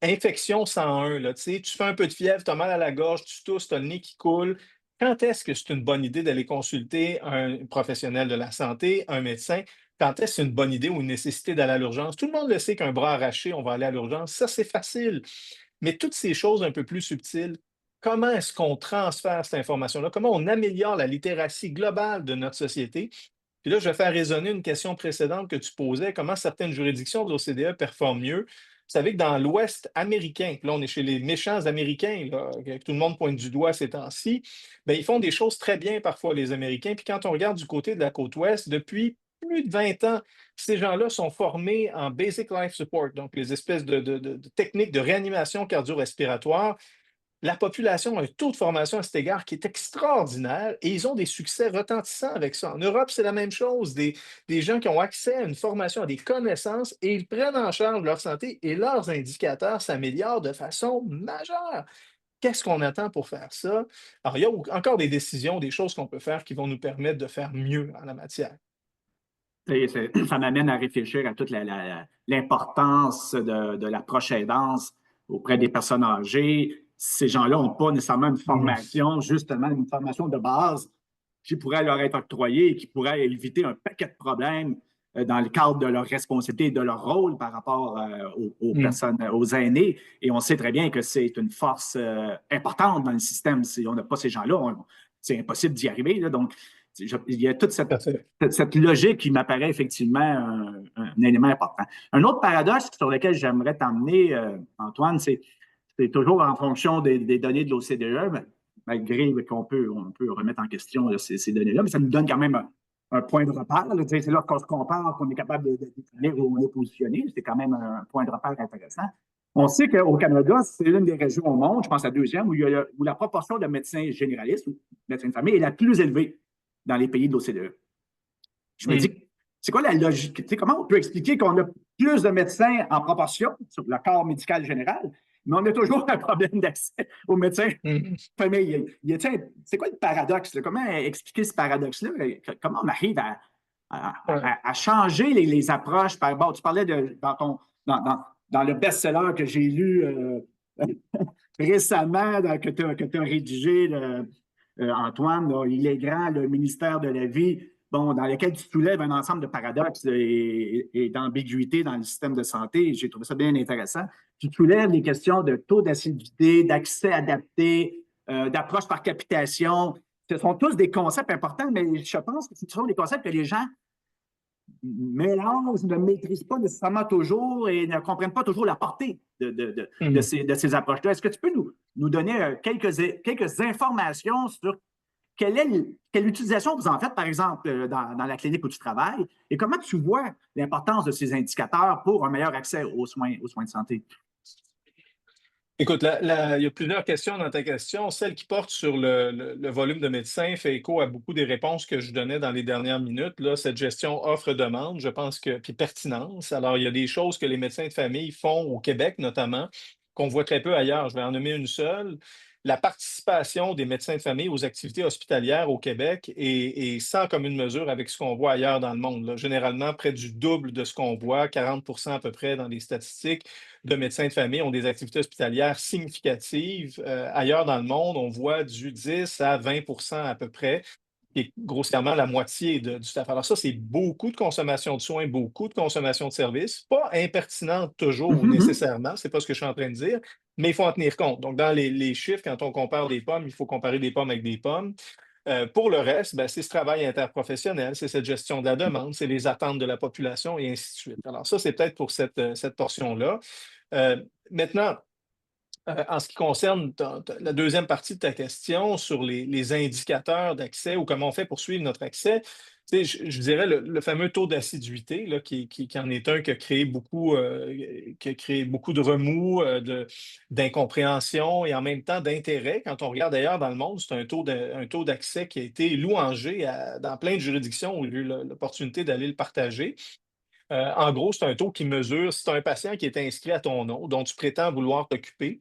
infection 101, là, tu sais, tu fais un peu de fièvre, tu as mal à la gorge, tu tousses, tu as le nez qui coule. Quand est-ce que c'est une bonne idée d'aller consulter un professionnel de la santé, un médecin? Quand est-ce que c'est une bonne idée ou une nécessité d'aller à l'urgence? Tout le monde le sait qu'un bras arraché, on va aller à l'urgence. Ça, c'est facile. Mais toutes ces choses un peu plus subtiles, comment est-ce qu'on transfère cette information-là? Comment on améliore la littératie globale de notre société? Puis là, je vais faire résonner une question précédente que tu posais, comment certaines juridictions de l'OCDE performent mieux. Vous savez que dans l'Ouest américain, puis là, on est chez les méchants Américains, là, que tout le monde pointe du doigt ces temps-ci, bien, ils font des choses très bien parfois, les Américains. Puis quand on regarde du côté de la côte Ouest, depuis plus de 20 ans, ces gens-là sont formés en Basic Life Support, donc les espèces de techniques de réanimation cardio-respiratoire. La population a un taux de formation à cet égard qui est extraordinaire et ils ont des succès retentissants avec ça. En Europe, c'est la même chose. Des gens qui ont accès à une formation, à des connaissances et ils prennent en charge leur santé et leurs indicateurs s'améliorent de façon majeure. Qu'est-ce qu'on attend pour faire ça? Alors, il y a encore des décisions, des choses qu'on peut faire qui vont nous permettre de faire mieux en la matière. Ça m'amène à réfléchir à toute l'importance de la proche aidance auprès des personnes âgées. Ces gens-là n'ont pas nécessairement une Mhm. formation, justement, une formation de base qui pourrait leur être octroyée et qui pourrait éviter un paquet de problèmes dans le cadre de leur responsabilité et de leur rôle par rapport aux Mhm. personnes, aux aînés. Et on sait très bien que c'est une force importante dans le système. Si on n'a pas ces gens-là, c'est impossible d'y arriver. Là. Donc, il y a toute Tout à fait. cette logique qui m'apparaît effectivement un élément important. Un autre paradoxe sur lequel j'aimerais t'emmener, Antoine, c'est toujours en fonction des données de l'OCDE, malgré on peut remettre en question là, ces données-là, mais ça nous donne quand même un point de repère. C'est là qu'on se compare, qu'on est capable de définir où on est positionné. C'est quand même un point de repère intéressant. On sait qu'au Canada, c'est l'une des régions au monde, je pense la deuxième, où la proportion de médecins généralistes ou médecins de famille est la plus élevée dans les pays de l'OCDE. Je me Hmm. dis, c'est quoi la logique? Tu sais, comment on peut expliquer qu'on a plus de médecins en proportion sur le corps médical général, mais on a toujours un problème d'accès aux médecins de Hmm. famille? C'est quoi le paradoxe? Là? Comment expliquer ce paradoxe-là? Comment on arrive Ouais. à changer les approches? Bon, tu parlais dans le best-seller que j'ai lu récemment, que tu as rédigé, Antoine, là, il est grand, le ministère de la Vie, bon, dans lequel tu soulèves un ensemble de paradoxes et d'ambiguïtés dans le système de santé. J'ai trouvé ça bien intéressant. Tu soulèves les questions de taux d'assiduité, d'accès adapté, d'approche par capitation. Ce sont tous des concepts importants, mais je pense que ce sont des concepts que les gens mélangent, ne maîtrisent pas nécessairement toujours et ne comprennent pas toujours la portée Hmm. de ces approches-là. Est-ce que tu peux nous donner quelques informations sur quelle utilisation vous en faites, par exemple, dans la clinique où tu travailles, et comment tu vois l'importance de ces indicateurs pour un meilleur accès aux soins de santé? Écoute, il y a plusieurs questions dans ta question. Celle qui porte sur le volume de médecins fait écho à beaucoup des réponses que je donnais dans les dernières minutes. Là, cette gestion offre-demande, je pense que, puis pertinence. Alors, il y a des choses que les médecins de famille font au Québec, notamment, qu'on voit très peu ailleurs. Je vais en nommer une seule. La participation des médecins de famille aux activités hospitalières au Québec est sans commune mesure avec ce qu'on voit ailleurs dans le monde, là. Généralement, près du double de ce qu'on voit, 40% à peu près dans les statistiques de médecins de famille ont des activités hospitalières significatives. Ailleurs dans le monde, on voit du 10 à 20 à peu près, qui est grossièrement la moitié du staff. Alors ça, c'est beaucoup de consommation de soins, beaucoup de consommation de services, pas impertinente toujours ou Mhm. nécessairement, c'est pas ce que je suis en train de dire, mais il faut en tenir compte. Donc, dans les chiffres, quand on compare des pommes, il faut comparer des pommes avec des pommes. Pour le reste, ben, c'est ce travail interprofessionnel, c'est cette gestion de la demande, c'est les attentes de la population et ainsi de suite. Alors ça, c'est peut-être pour cette portion-là. Maintenant, en ce qui concerne la deuxième partie de ta question sur les indicateurs d'accès ou comment on fait pour suivre notre accès, tu sais, je dirais le fameux taux d'assiduité, là, qui en est un qui a créé beaucoup de remous, d'incompréhension et en même temps d'intérêt. Quand on regarde d'ailleurs dans le monde, c'est un taux d'accès qui a été louangé dans plein de juridictions où j'ai eu l'opportunité d'aller le partager. En gros, c'est un taux qui mesure si tu as un patient qui est inscrit à ton nom, dont tu prétends vouloir t'occuper,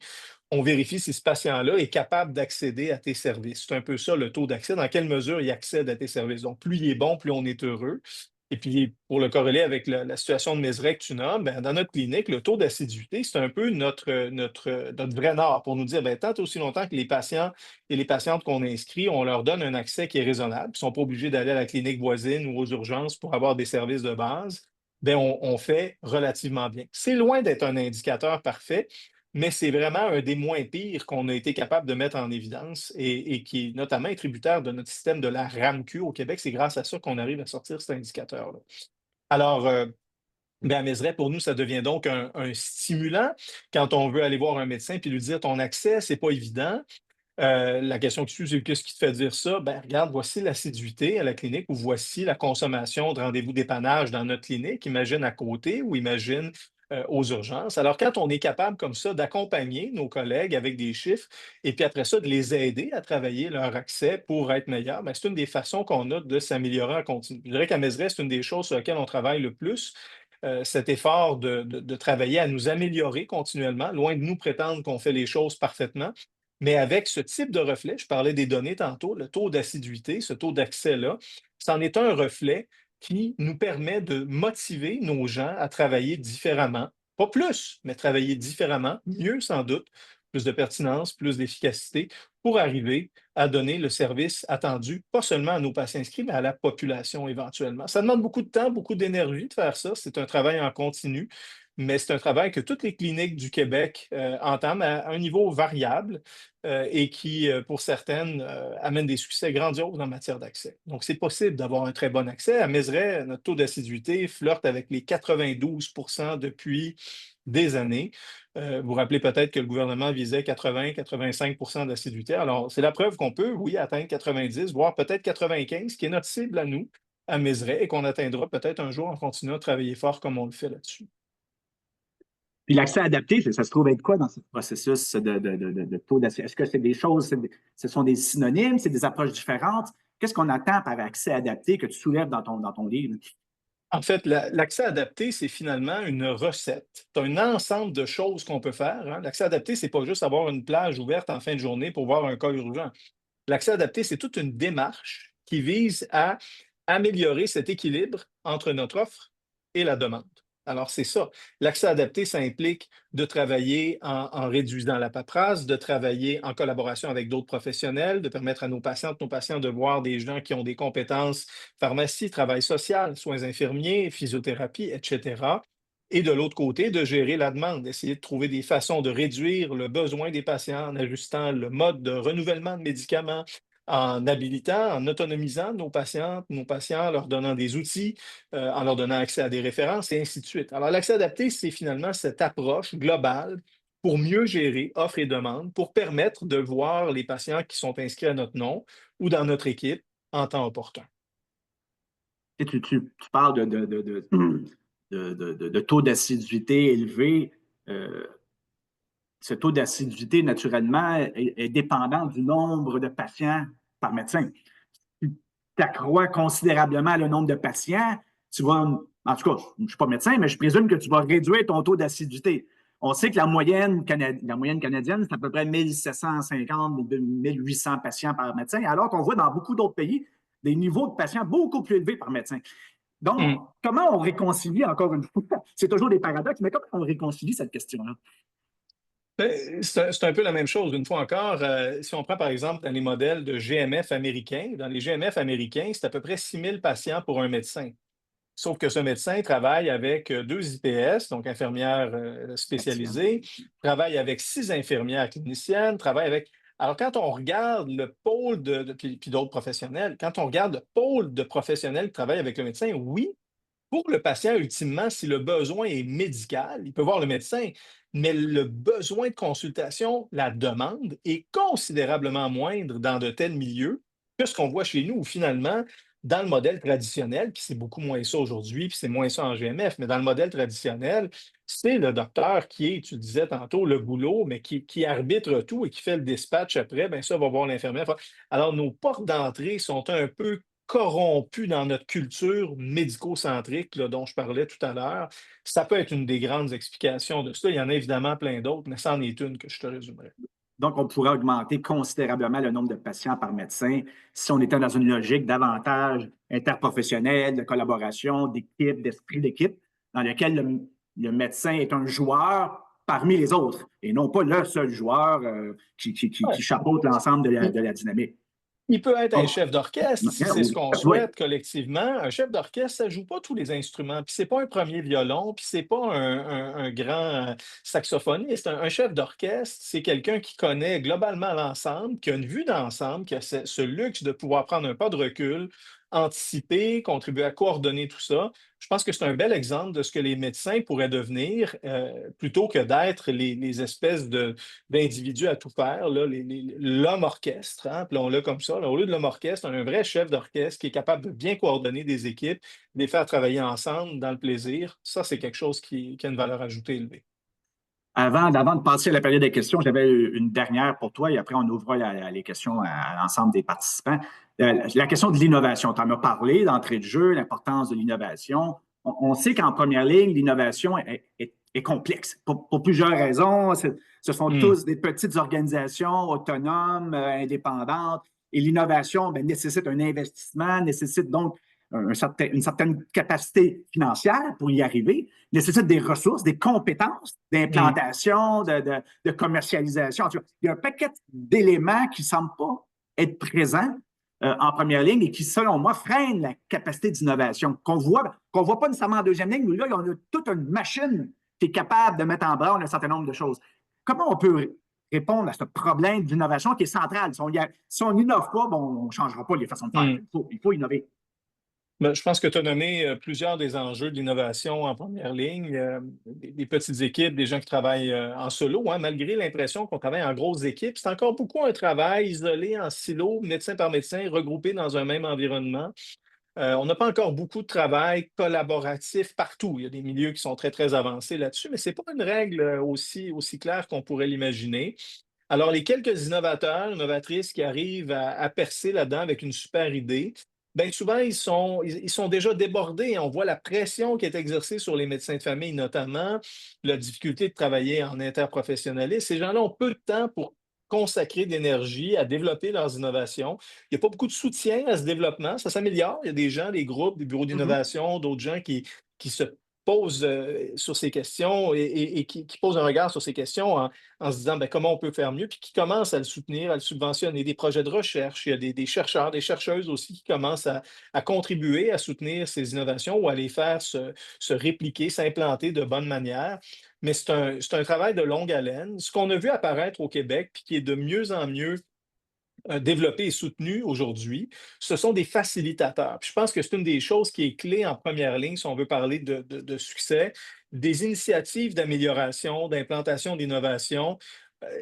on vérifie si ce patient-là est capable d'accéder à tes services. C'est un peu ça le taux d'accès, dans quelle mesure il accède à tes services. Donc, plus il est bon, plus on est heureux. Et puis, pour le corréler avec la situation de Mézeray que tu nommes, ben, dans notre clinique, le taux d'assiduité, c'est un peu notre vrai nord pour nous dire, ben, tant et aussi longtemps que les patients et les patientes qu'on inscrit, on leur donne un accès qui est raisonnable, ils ne sont pas obligés d'aller à la clinique voisine ou aux urgences pour avoir des services de base, ben, on fait relativement bien. C'est loin d'être un indicateur parfait, mais c'est vraiment un des moins pires qu'on a été capable de mettre en évidence et qui est notamment est tributaire de notre système de la RAMQ au Québec. C'est grâce à ça qu'on arrive à sortir cet indicateur-là. Alors, ben, à Mézeray, pour nous, ça devient donc un stimulant quand on veut aller voir un médecin puis lui dire ton accès, c'est pas évident. La question qui suit, c'est qu'est-ce qui te fait dire ça? Ben, regarde, voici l'assiduité à la clinique ou voici la consommation de rendez-vous dépannage dans notre clinique. Imagine à côté ou imagine aux urgences. Alors, quand on est capable comme ça d'accompagner nos collègues avec des chiffres et puis après ça, de les aider à travailler leur accès pour être meilleurs, ben, c'est une des façons qu'on a de s'améliorer en continu. Je dirais qu'à Mézeray, c'est une des choses sur lesquelles on travaille le plus. Cet effort de travailler à nous améliorer continuellement, loin de nous prétendre qu'on fait les choses parfaitement. Mais avec ce type de reflet, je parlais des données tantôt, le taux d'assiduité, ce taux d'accès-là, c'en est un reflet qui nous permet de motiver nos gens à travailler différemment. Pas plus, mais travailler différemment, mieux sans doute, plus de pertinence, plus d'efficacité pour arriver à donner le service attendu, pas seulement à nos patients inscrits, mais à la population éventuellement. Ça demande beaucoup de temps, beaucoup d'énergie de faire ça. C'est un travail en continu, mais c'est un travail que toutes les cliniques du Québec entament à un niveau variable et qui, pour certaines, amène des succès grandioses en matière d'accès. Donc, c'est possible d'avoir un très bon accès. À Mézeray, notre taux d'assiduité flirte avec les 92 depuis des années. Vous vous rappelez peut-être que le gouvernement visait 80-85 d'assiduité. Alors, c'est la preuve qu'on peut, oui, atteindre 90, voire peut-être 95, qui est notre cible à nous, à Mézeray, et qu'on atteindra peut-être un jour en continuant de travailler fort comme on le fait là-dessus. Puis l'accès adapté, ça se trouve être quoi dans ce processus de taux d'accès? Est-ce que c'est des choses, ce sont des synonymes, c'est des approches différentes? Qu'est-ce qu'on attend par accès adapté que tu soulèves dans ton livre? En fait, l'accès adapté, c'est finalement une recette. Tu as un ensemble de choses qu'on peut faire, hein. L'accès adapté, c'est pas juste avoir une plage ouverte en fin de journée pour voir un cas urgent. L'accès adapté, c'est toute une démarche qui vise à améliorer cet équilibre entre notre offre et la demande. Alors, c'est ça. L'accès adapté, ça implique de travailler en réduisant la paperasse, de travailler en collaboration avec d'autres professionnels, de permettre à nos patients de voir des gens qui ont des compétences pharmacie, travail social, soins infirmiers, physiothérapie, etc. Et de l'autre côté, de gérer la demande, d'essayer de trouver des façons de réduire le besoin des patients en ajustant le mode de renouvellement de médicaments, en habilitant, en autonomisant nos patients, en leur donnant des outils, en leur donnant accès à des références et ainsi de suite. Alors, l'accès adapté, c'est finalement cette approche globale pour mieux gérer offre et demande, pour permettre de voir les patients qui sont inscrits à notre nom ou dans notre équipe en temps opportun. Et tu parles de taux d'assiduité élevé. Euh, Ce taux d'assiduité, naturellement, est dépendant du nombre de patients par médecin. Si tu accrois considérablement le nombre de patients, tu vas, en tout cas, je ne suis pas médecin, mais je présume que tu vas réduire ton taux d'assiduité. On sait que la moyenne canadienne, c'est à peu près 1750, 1800 patients par médecin, alors qu'on voit dans beaucoup d'autres pays des niveaux de patients beaucoup plus élevés par médecin. Donc, Mmh. comment on réconcilie, encore une fois, c'est toujours des paradoxes, mais comment on réconcilie cette question-là? C'est un peu la même chose, une fois encore. Si on prend par exemple dans les modèles de GMF américains, dans les GMF américains, c'est à peu près 6 000 patients pour un médecin. Sauf que ce médecin travaille avec 2 IPS, donc infirmières Excellent. spécialisées, travaille avec 6 infirmières cliniciennes, travaille avec. Alors, quand on regarde le pôle puis d'autres professionnels, quand on regarde le pôle de professionnels qui travaillent avec le médecin, oui, pour le patient, ultimement, si le besoin est médical, il peut voir le médecin, mais le besoin de consultation, la demande est considérablement moindre dans de tels milieux que ce qu'on voit chez nous, où finalement, dans le modèle traditionnel, puis c'est beaucoup moins ça aujourd'hui, puis c'est moins ça en GMF, mais dans le modèle traditionnel, c'est le docteur qui est, tu disais tantôt, le boulot, mais qui arbitre tout et qui fait le dispatch après, bien ça va voir l'infirmière. Alors, nos portes d'entrée sont un peu corrompu dans notre culture médico-centrique là, dont je parlais tout à l'heure. Ça peut être une des grandes explications de ça. Il y en a évidemment plein d'autres, mais ça en est une que je te résumerai. Donc, on pourrait augmenter considérablement le nombre de patients par médecin si on était dans une logique davantage interprofessionnelle, de collaboration, d'équipe, d'esprit d'équipe, dans lequel le médecin est un joueur parmi les autres et non pas le seul joueur qui Ouais. chapeaute l'ensemble de la dynamique. Il peut être un Donc, chef d'orchestre si c'est ce qu'on oui, souhaite collectivement. Un chef d'orchestre, ça joue pas tous les instruments. Puis c'est pas un premier violon, puis c'est pas un grand saxophoniste. Un chef d'orchestre, c'est quelqu'un qui connaît globalement l'ensemble, qui a une vue d'ensemble, qui a ce luxe de pouvoir prendre un pas de recul, anticiper, contribuer à coordonner tout ça. Je pense que c'est un bel exemple de ce que les médecins pourraient devenir, plutôt que d'être les espèces d'individus à tout faire, là, l'homme orchestre, hein, appelons-le comme ça. Là, au lieu de l'homme orchestre, on a un vrai chef d'orchestre qui est capable de bien coordonner des équipes, de les faire travailler ensemble dans le plaisir. Ça, c'est quelque chose qui a une valeur ajoutée élevée. avant de passer à la période des questions, j'avais une dernière pour toi et après on ouvrira les questions à l'ensemble des participants. La question de l'innovation, tu en as parlé d'entrée de jeu, l'importance de l'innovation. On sait qu'en première ligne, l'innovation est complexe pour plusieurs raisons. Ce sont Hmm. tous des petites organisations autonomes, indépendantes et l'innovation nécessite un investissement, nécessite donc une certaine capacité financière pour y arriver, nécessite des ressources, des compétences Hmm. d'implantation, de commercialisation. Il y a un paquet d'éléments qui ne semblent pas être présents en première ligne et qui, selon moi, freinent la capacité d'innovation qu'on voit pas nécessairement en deuxième ligne, mais là, on a toute une machine qui est capable de mettre en branle un certain nombre de choses. Comment on peut répondre à ce problème d'innovation qui est central? Si on n'innove pas, bon, on ne changera pas les façons de faire. Hmm. Il faut innover. Ben, je pense que tu as nommé plusieurs des enjeux de l'innovation en première ligne. Des petites équipes, des gens qui travaillent en solo, hein, malgré l'impression qu'on travaille en grosses équipes. C'est encore beaucoup un travail isolé en silo, médecin par médecin, regroupé dans un même environnement. On n'a pas encore beaucoup de travail collaboratif partout. Il y a des milieux qui sont très, très avancés là-dessus, mais ce n'est pas une règle aussi claire qu'on pourrait l'imaginer. Alors, les quelques innovateurs, innovatrices qui arrivent à percer là-dedans avec une super idée, bien souvent, ils sont déjà débordés. On voit la pression qui est exercée sur les médecins de famille, notamment la difficulté de travailler en interprofessionnalisme. Ces gens-là ont peu de temps pour consacrer d'énergie à développer leurs innovations. Il n'y a pas beaucoup de soutien à ce développement. Ça s'améliore. Il y a des gens, des groupes, des bureaux Mhm. d'innovation, d'autres gens qui se posent sur ces questions et qui posent un regard sur ces questions en se disant ben, comment on peut faire mieux, puis qui commencent à le soutenir, à le subventionner, des projets de recherche. Il y a des chercheurs, des chercheuses aussi qui commencent à contribuer à soutenir ces innovations ou à les faire se répliquer, s'implanter de bonne manière. Mais c'est un travail de longue haleine. Ce qu'on a vu apparaître au Québec, puis qui est de mieux en mieux développé et soutenu aujourd'hui, ce sont des facilitateurs. Puis je pense que c'est une des choses qui est clé en première ligne si on veut parler de succès, des initiatives d'amélioration, d'implantation d'innovation.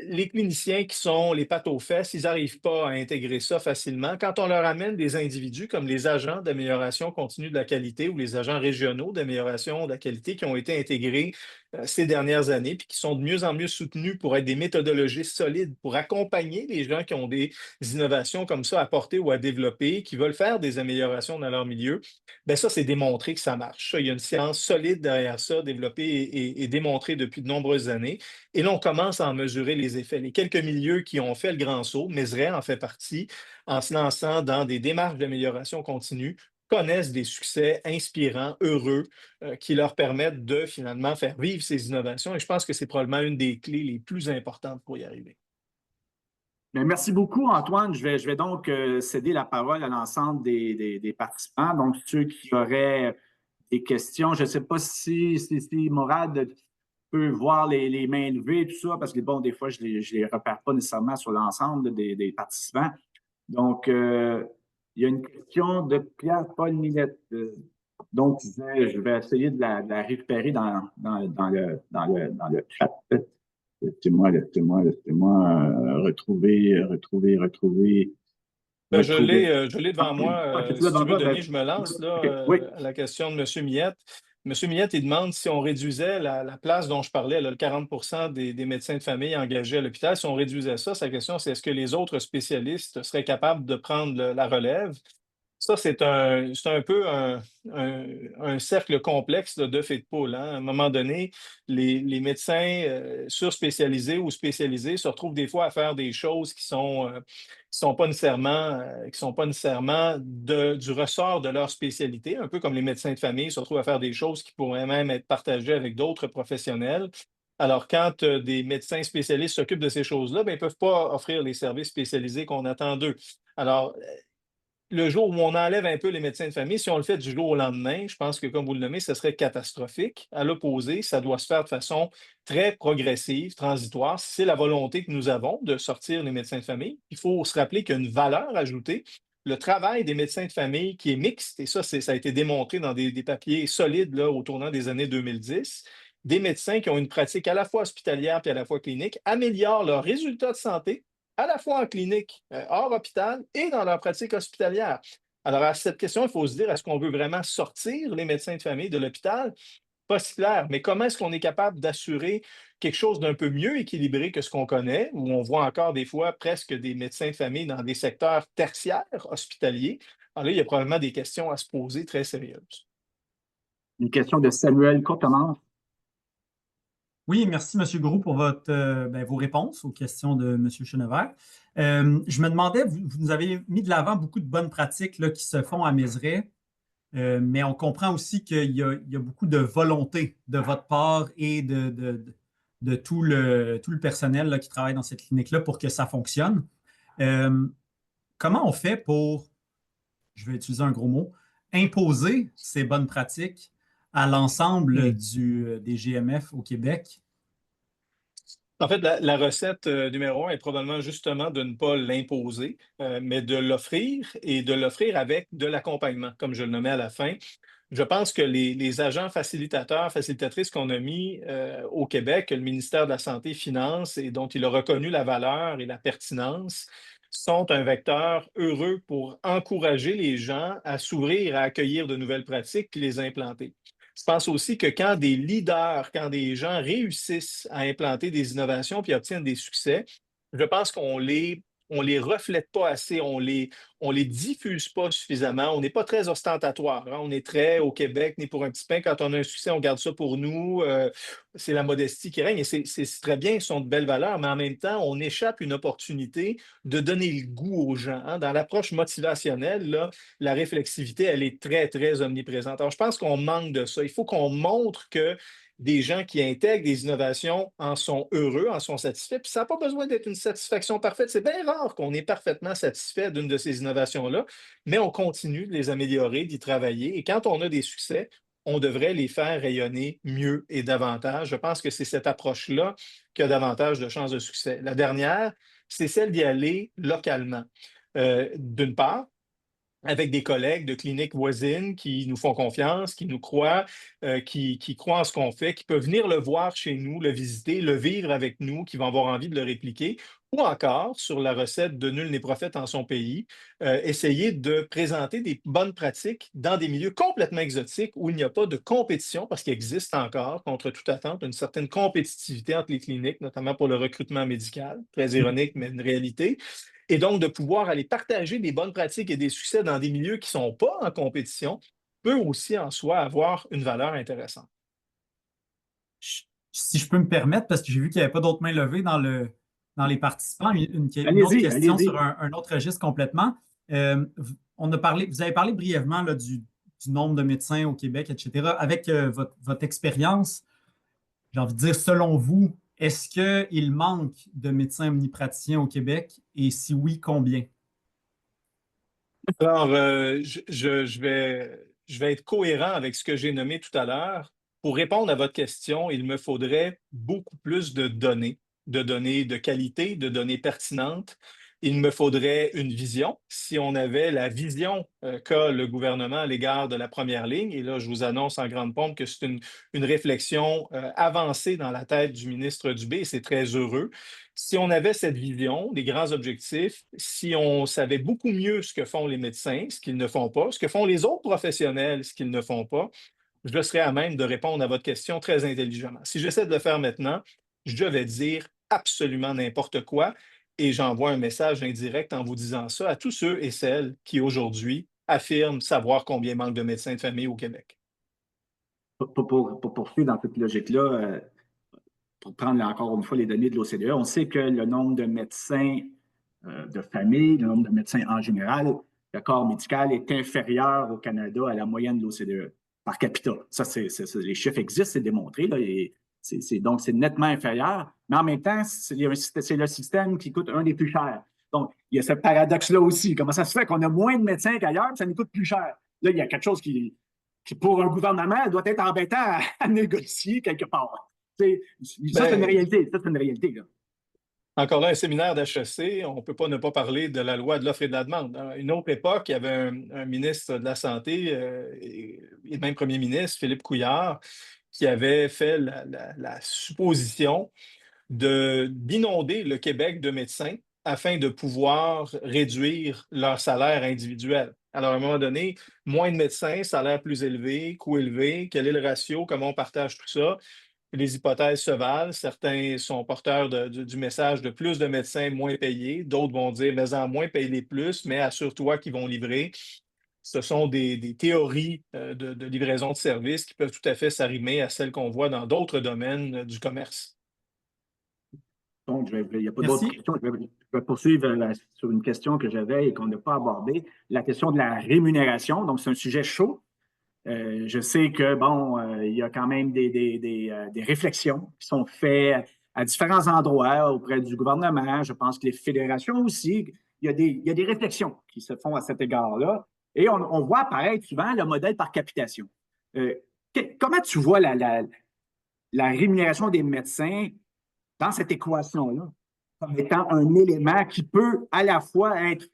Les cliniciens qui sont les pattes aux fesses, ils n'arrivent pas à intégrer ça facilement. Quand on leur amène des individus comme les agents d'amélioration continue de la qualité ou les agents régionaux d'amélioration de la qualité qui ont été intégrés ces dernières années, puis qui sont de mieux en mieux soutenus pour être des méthodologistes solides, pour accompagner les gens qui ont des innovations comme ça à porter ou à développer, qui veulent faire des améliorations dans leur milieu, bien ça, c'est démontré que ça marche. Ça, il y a une science solide derrière ça, développée et démontrée depuis de nombreuses années. Et là, on commence à en mesurer les effets. Les quelques milieux qui ont fait le grand saut, Mézeray en fait partie, en se lançant dans des démarches d'amélioration continue, connaissent des succès inspirants, heureux, qui leur permettent de finalement faire vivre ces innovations. Et je pense que c'est probablement une des clés les plus importantes pour y arriver. Bien, merci beaucoup, Antoine. Je vais donc céder la parole à l'ensemble des participants. Donc, ceux qui auraient des questions, je ne sais pas si Morad peut voir les mains levées, tout ça, parce que, bon, des fois, je ne les repère pas nécessairement sur l'ensemble des participants. Donc, il y a une question de Pierre-Paul Millette. Donc, je vais essayer de la récupérer dans le chat. Laissez-moi retrouver. Je l'ai devant Ah, moi. c'est là Si tu devant veux, toi? Denis, je me lance OK, oui. à la question de M. Miette. M. Miette, il demande si on réduisait la place dont je parlais, là, le 40 des médecins de famille engagés à l'hôpital, si on réduisait ça, sa question, c'est est-ce que les autres spécialistes seraient capables de prendre la relève? Ça, c'est un peu un cercle complexe là, d'œuf et de poule, hein. À un moment donné, les médecins surspécialisés ou spécialisés se retrouvent des fois à faire des choses qui sont pas nécessairement du ressort de leur spécialité, un peu comme les médecins de famille se retrouvent à faire des choses qui pourraient même être partagées avec d'autres professionnels. Alors, quand des médecins spécialistes s'occupent de ces choses-là, ben, ils ne peuvent pas offrir les services spécialisés qu'on attend d'eux. Alors, le jour où on enlève un peu les médecins de famille, si on le fait du jour au lendemain, je pense que, comme vous le nommez, ce serait catastrophique. À l'opposé, ça doit se faire de façon très progressive, transitoire. Si c'est la volonté que nous avons de sortir les médecins de famille, il faut se rappeler qu'il y a une valeur ajoutée. Le travail des médecins de famille qui est mixte, et ça, ça a été démontré dans des papiers solides là, au tournant des années 2010, des médecins qui ont une pratique à la fois hospitalière et à la fois clinique améliorent leurs résultats de santé à la fois en clinique, hors hôpital et dans leur pratique hospitalière. Alors, à cette question, il faut se dire, est-ce qu'on veut vraiment sortir les médecins de famille de l'hôpital? Pas si clair, mais comment est-ce qu'on est capable d'assurer quelque chose d'un peu mieux équilibré que ce qu'on connaît, où on voit encore des fois presque des médecins de famille dans des secteurs tertiaires hospitaliers? Alors là, il y a probablement des questions à se poser très sérieuses. Une question de Samuel Courtemanche. Oui, merci, M. Groux, pour vos réponses aux questions de M. Chenevert. Je me demandais, vous nous avez mis de l'avant beaucoup de bonnes pratiques là, qui se font à Mézeray, mais on comprend aussi qu'il y a beaucoup de volonté de votre part et de tout le personnel là, qui travaille dans cette clinique-là pour que ça fonctionne. Euh, Comment on fait pour, je vais utiliser un gros mot, imposer ces bonnes pratiques à l'ensemble des GMF au Québec? En fait, la recette numéro un est probablement justement de ne pas l'imposer, mais de l'offrir et de l'offrir avec de l'accompagnement, comme je le nommais à la fin. Je pense que les agents facilitateurs, facilitatrices qu'on a mis au Québec, que le ministère de la Santé finance et dont il a reconnu la valeur et la pertinence, sont un vecteur heureux pour encourager les gens à s'ouvrir, à accueillir de nouvelles pratiques puis les implanter. Je pense aussi que quand des leaders, quand des gens réussissent à implanter des innovations puis obtiennent des succès, je pense on les reflète pas assez, on les diffuse pas suffisamment. On n'est pas très ostentatoire, hein. On est très au Québec, né pour un petit pain. Quand on a un succès, on garde ça pour nous. C'est la modestie qui règne et c'est très bien, ce sont de belles valeurs, mais en même temps, on échappe une opportunité de donner le goût aux gens, hein. Dans l'approche motivationnelle, là, la réflexivité, elle est très, très omniprésente. Alors, je pense qu'on manque de ça. Il faut qu'on montre que des gens qui intègrent des innovations en sont heureux, en sont satisfaits. Puis ça n'a pas besoin d'être une satisfaction parfaite. C'est bien rare qu'on est parfaitement satisfait d'une de ces innovations-là, mais on continue de les améliorer, d'y travailler. Et quand on a des succès, on devrait les faire rayonner mieux et davantage. Je pense que c'est cette approche-là qui a davantage de chances de succès. La dernière, c'est celle d'y aller localement. D'une part, avec des collègues de cliniques voisines qui nous font confiance, qui nous croient, qui croient en ce qu'on fait, qui peuvent venir le voir chez nous, le visiter, le vivre avec nous, qui vont avoir envie de le répliquer, ou encore, sur la recette de Nul n'est prophète en son pays, essayer de présenter des bonnes pratiques dans des milieux complètement exotiques où il n'y a pas de compétition, parce qu'il existe encore, contre toute attente, une certaine compétitivité entre les cliniques, notamment pour le recrutement médical. Très ironique, mais une réalité. Et donc, de pouvoir aller partager des bonnes pratiques et des succès dans des milieux qui ne sont pas en compétition peut aussi en soi avoir une valeur intéressante. Si je peux me permettre, parce que j'ai vu qu'il n'y avait pas d'autres mains levées dans les participants, une autre Allez-y, question allez-y. sur un autre registre complètement. Vous avez parlé brièvement là, du nombre de médecins au Québec, etc. Avec votre expérience, j'ai envie de dire, selon vous, est-ce qu'il manque de médecins omnipraticiens au Québec? Et si oui, combien? Alors, je vais être cohérent avec ce que j'ai nommé tout à l'heure. Pour répondre à votre question, il me faudrait beaucoup plus de données de qualité, de données pertinentes. Il me faudrait une vision. Si on avait la vision qu'a le gouvernement à l'égard de la première ligne, et là, je vous annonce en grande pompe que c'est une réflexion avancée dans la tête du ministre Dubé, et c'est très heureux. Si on avait cette vision, des grands objectifs, si on savait beaucoup mieux ce que font les médecins, ce qu'ils ne font pas, ce que font les autres professionnels, ce qu'ils ne font pas, je serais à même de répondre à votre question très intelligemment. Si j'essaie de le faire maintenant, je vais dire absolument n'importe quoi et j'envoie un message indirect en vous disant ça à tous ceux et celles qui aujourd'hui affirment savoir combien manque de médecins de famille au Québec. Pour poursuivre dans cette logique-là, pour prendre encore une fois les données de l'OCDE, on sait que le nombre de médecins de famille, le nombre de médecins en général, le corps médical est inférieur au Canada à la moyenne de l'OCDE par capita. Ça, les chiffres existent, c'est démontré. Là, et donc, c'est nettement inférieur. Mais en même temps, c'est le système qui coûte un des plus chers. Donc, il y a ce paradoxe-là aussi. Comment ça se fait qu'on a moins de médecins qu'ailleurs, mais ça nous coûte plus cher? Là, il y a quelque chose qui pour un gouvernement, doit être embêtant à négocier quelque part. Ça, c'est une réalité. Ça, c'est une réalité. Là. Encore là, un séminaire d'HEC, on ne peut pas ne pas parler de la loi de l'offre et de la demande. À une autre époque, il y avait un ministre de la Santé et même premier ministre, Philippe Couillard, qui avait fait la supposition d'inonder le Québec de médecins afin de pouvoir réduire leur salaire individuel. Alors, à un moment donné, moins de médecins, salaire plus élevé, coût élevé, quel est le ratio, comment on partage tout ça? Les hypothèses se valent. Certains sont porteurs du message de plus de médecins moins payés. D'autres vont dire, mais en moins, paye-les plus, mais assure-toi qu'ils vont livrer. Ce sont des théories de livraison de services qui peuvent tout à fait s'arrimer à celles qu'on voit dans d'autres domaines du commerce. Donc, il n'y a pas d'autres Merci. questions. Je vais poursuivre sur une question que j'avais et qu'on n'a pas abordée, la question de la rémunération. Donc, c'est un sujet chaud. Je sais que, bon, il y a quand même des réflexions qui sont faites à différents endroits auprès du gouvernement. Je pense que les fédérations aussi, il y a des réflexions qui se font à cet égard-là. Et on voit apparaître souvent le modèle par capitation. Comment tu vois la rémunération des médecins dans cette équation-là comme étant un élément qui peut à la fois être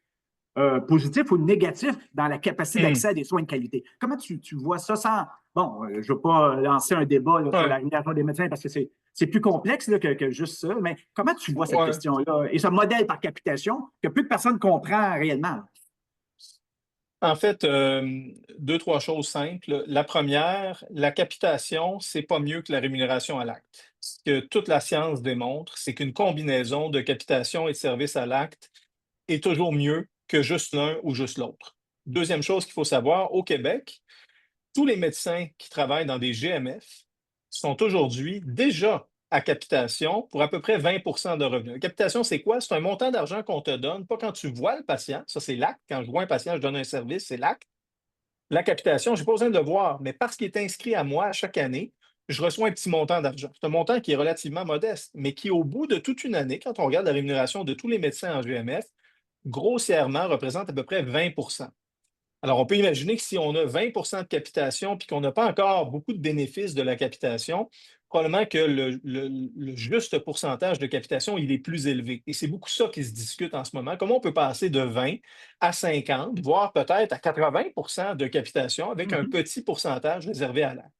positif ou négatif dans la capacité Hmm. d'accès à des soins de qualité. Comment tu vois ça sans... Bon, je ne veux pas lancer un débat là, sur Ouais. la rémunération des médecins parce que c'est plus complexe là, que juste ça, mais comment tu vois cette Ouais. question-là et ce modèle par capitation que peu de personnes comprennent réellement? En fait, deux, trois choses simples. La première, la capitation, c'est pas mieux que la rémunération à l'acte. Ce que toute la science démontre, c'est qu'une combinaison de capitation et de service à l'acte est toujours mieux que juste l'un ou juste l'autre. Deuxième chose qu'il faut savoir, au Québec, tous les médecins qui travaillent dans des GMF sont aujourd'hui déjà à capitation pour à peu près 20 de revenus. La capitation, c'est quoi? C'est un montant d'argent qu'on te donne, pas quand tu vois le patient, ça c'est l'acte. Quand je vois un patient, je donne un service, c'est l'acte. La capitation, je n'ai pas besoin de le voir, mais parce qu'il est inscrit à moi chaque année, je reçois un petit montant d'argent. C'est un montant qui est relativement modeste, mais qui, au bout de toute une année, quand on regarde la rémunération de tous les médecins en GMF, grossièrement représente à peu près 20. Alors, on peut imaginer que si on a 20 de capitation puis qu'on n'a pas encore beaucoup de bénéfices de la capitation, probablement que le juste pourcentage de capitation, il est plus élevé. Et c'est beaucoup ça qui se discute en ce moment. Comment on peut passer de 20 à 50, voire peut-être à 80 de capitation avec un petit pourcentage réservé à l'acte.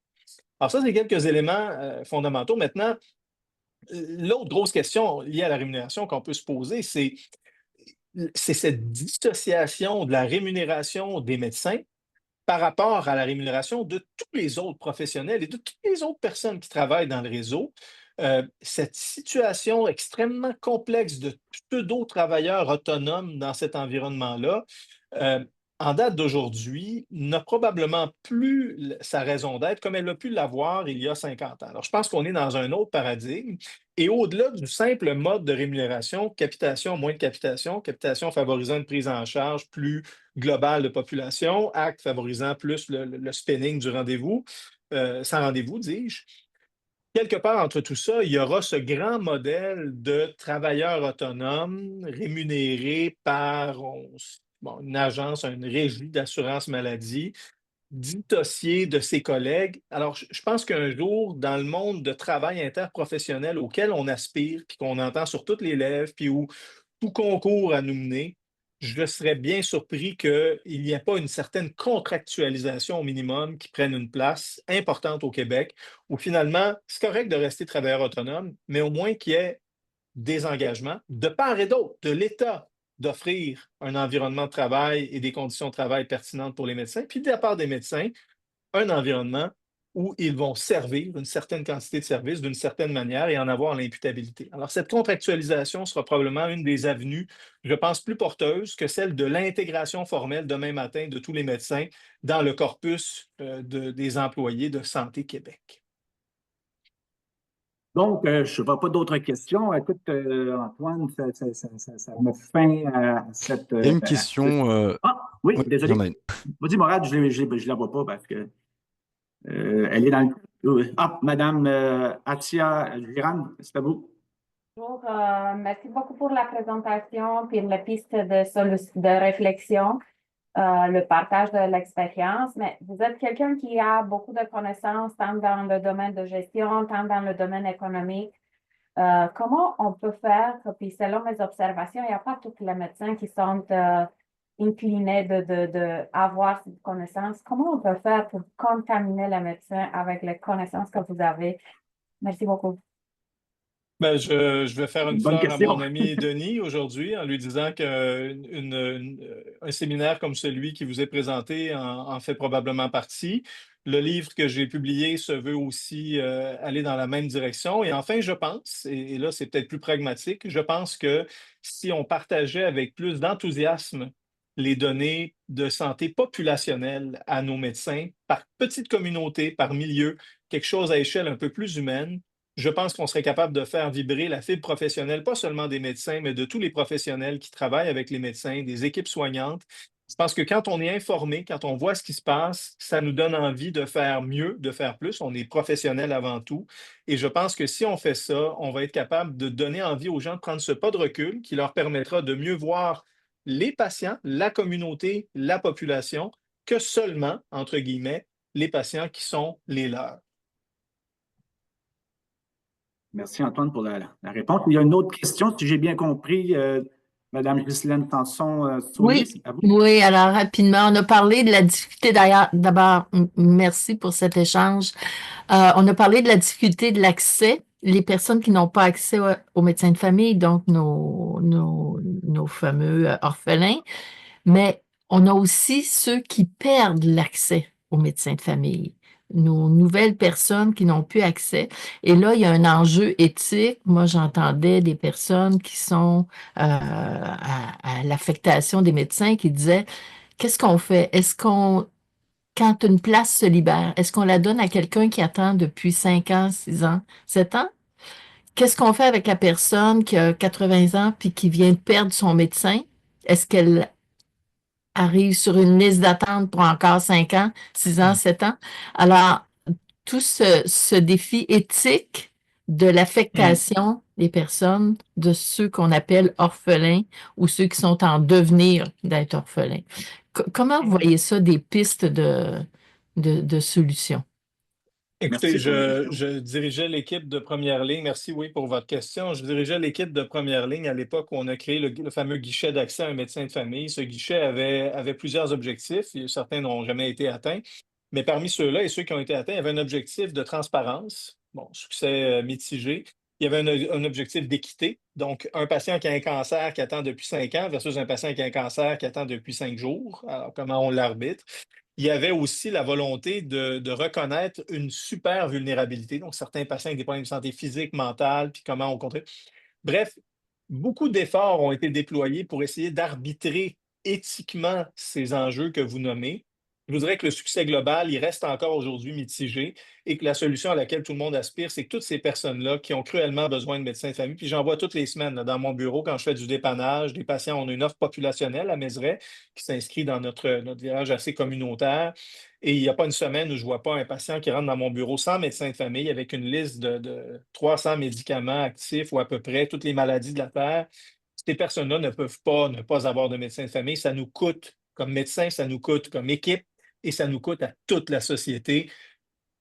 Alors ça, c'est quelques éléments fondamentaux. Maintenant, l'autre grosse question liée à la rémunération qu'on peut se poser, c'est cette dissociation de la rémunération des médecins par rapport à la rémunération de tous les autres professionnels et de toutes les autres personnes qui travaillent dans le réseau. Cette situation extrêmement complexe de pseudo-travailleurs autonomes dans cet environnement-là, euh, en date d'aujourd'hui, n'a probablement plus sa raison d'être comme elle a pu l'avoir il y a 50 ans. Alors, je pense qu'on est dans un autre paradigme. Et au-delà du simple mode de rémunération, capitation, moins de capitation, capitation favorisant une prise en charge plus globale de population, acte favorisant plus le spinning du rendez-vous, sans rendez-vous, dis-je. Quelque part entre tout ça, il y aura ce grand modèle de travailleurs autonomes rémunérés par une agence, une régie d'assurance maladie, dissocié de ses collègues. Alors, je pense qu'un jour, dans le monde de travail interprofessionnel auquel on aspire, puis qu'on entend sur toutes les lèvres, puis où tout concourt à nous mener, je serais bien surpris qu'il n'y ait pas une certaine contractualisation au minimum qui prenne une place importante au Québec, où finalement, c'est correct de rester travailleur autonome, mais au moins qu'il y ait des engagements de part et d'autre, de l'État, d'offrir un environnement de travail et des conditions de travail pertinentes pour les médecins, puis de la part des médecins, un environnement où ils vont servir une certaine quantité de services d'une certaine manière et en avoir l'imputabilité. Alors, cette contractualisation sera probablement une des avenues, je pense, plus porteuses que celle de l'intégration formelle demain matin de tous les médecins dans le corpus des employés de Santé Québec. Donc, je ne vois pas d'autres questions. Écoute, Antoine, ça me fin à cette... Il y a une question. Ah, oui, Oui, il y désolé. en a une. Vas-y, Morad, je ne la vois pas parce que elle est dans le... Ah, Madame Atia Giran, c'est à vous. Bonjour, merci beaucoup pour la présentation, puis les pistes de réflexion, le partage de l'expérience. Mais vous êtes quelqu'un qui a beaucoup de connaissances, tant dans le domaine de gestion, tant dans le domaine économique. Comment on peut faire, puis selon mes observations, il n'y a pas tous les médecins qui sont inclinés d'avoir cette connaissance. Comment on peut faire pour contaminer les médecins avec les connaissances que vous avez? Merci beaucoup. Ben, je vais faire une Bonne fleur à question. mon ami Denis aujourd'hui en lui disant qu'un séminaire comme celui qui vous est présenté en fait probablement partie. Le livre que j'ai publié se veut aussi aller dans la même direction. Et enfin, je pense, et là c'est peut-être plus pragmatique, je pense que si on partageait avec plus d'enthousiasme les données de santé populationnelle à nos médecins, par petite communauté, par milieu, quelque chose à échelle un peu plus humaine, je pense qu'on serait capable de faire vibrer la fibre professionnelle, pas seulement des médecins, mais de tous les professionnels qui travaillent avec les médecins, des équipes soignantes. Je pense que quand on est informé, quand on voit ce qui se passe, ça nous donne envie de faire mieux, de faire plus. On est professionnel avant tout. Et je pense que si on fait ça, on va être capable de donner envie aux gens de prendre ce pas de recul qui leur permettra de mieux voir les patients, la communauté, la population, que seulement, entre guillemets, les patients qui sont les leurs. Merci, Antoine, pour la réponse. Il y a une autre question, si j'ai bien compris. Madame Ghislaine Sanson-Saulier, Oui, c'est à vous. oui, alors rapidement, on a parlé de la difficulté d'ailleurs. D'abord, merci pour cet échange. On a parlé de la difficulté de l'accès, les personnes qui n'ont pas accès aux médecins de famille, donc nos fameux orphelins, mais on a aussi ceux qui perdent l'accès aux médecins de famille, nos nouvelles personnes qui n'ont plus accès. Et là, il y a un enjeu éthique. Moi, j'entendais des personnes qui sont à l'affectation des médecins qui disaient, qu'est-ce qu'on fait? Quand une place se libère, est-ce qu'on la donne à quelqu'un qui attend depuis 5 ans, 6 ans, 7 ans? Qu'est-ce qu'on fait avec la personne qui a 80 ans puis qui vient de perdre son médecin? Est-ce qu'elle arrive sur une liste d'attente pour encore 5 ans, 6 ans, 7 ans? Alors, tout ce défi éthique de l'affectation des personnes, de ceux qu'on appelle orphelins ou ceux qui sont en devenir d'être orphelins. Comment vous voyez ça, des pistes de solutions? Écoutez, Merci pour la question. je dirigeais l'équipe de première ligne. Merci, oui, pour votre question. Je dirigeais l'équipe de première ligne à l'époque où on a créé le fameux guichet d'accès à un médecin de famille. Ce guichet avait plusieurs objectifs. Certains n'ont jamais été atteints. Mais parmi ceux-là et ceux qui ont été atteints, il y avait un objectif de transparence. Bon, succès mitigé. Il y avait un objectif d'équité. Donc, un patient qui a un cancer qui attend depuis 5 ans versus un patient qui a un cancer qui attend depuis 5 jours. Alors, comment on l'arbitre? Il y avait aussi la volonté de reconnaître une super vulnérabilité. Donc, certains patients avec des problèmes de santé physique, mentale, puis comment on contrôle. Bref, beaucoup d'efforts ont été déployés pour essayer d'arbitrer éthiquement ces enjeux que vous nommez. Je voudrais que le succès global, il reste encore aujourd'hui mitigé et que la solution à laquelle tout le monde aspire, c'est que toutes ces personnes-là qui ont cruellement besoin de médecins de famille, puis j'en vois toutes les semaines là, dans mon bureau quand je fais du dépannage, des patients, on a une offre populationnelle à Mézeray qui s'inscrit dans notre virage assez communautaire. Et il n'y a pas une semaine où je ne vois pas un patient qui rentre dans mon bureau sans médecin de famille avec une liste de 300 médicaments actifs ou à peu près toutes les maladies de la Terre. Ces personnes-là ne peuvent pas ne pas avoir de médecin de famille. Ça nous coûte comme médecin, ça nous coûte comme équipe et ça nous coûte à toute la société,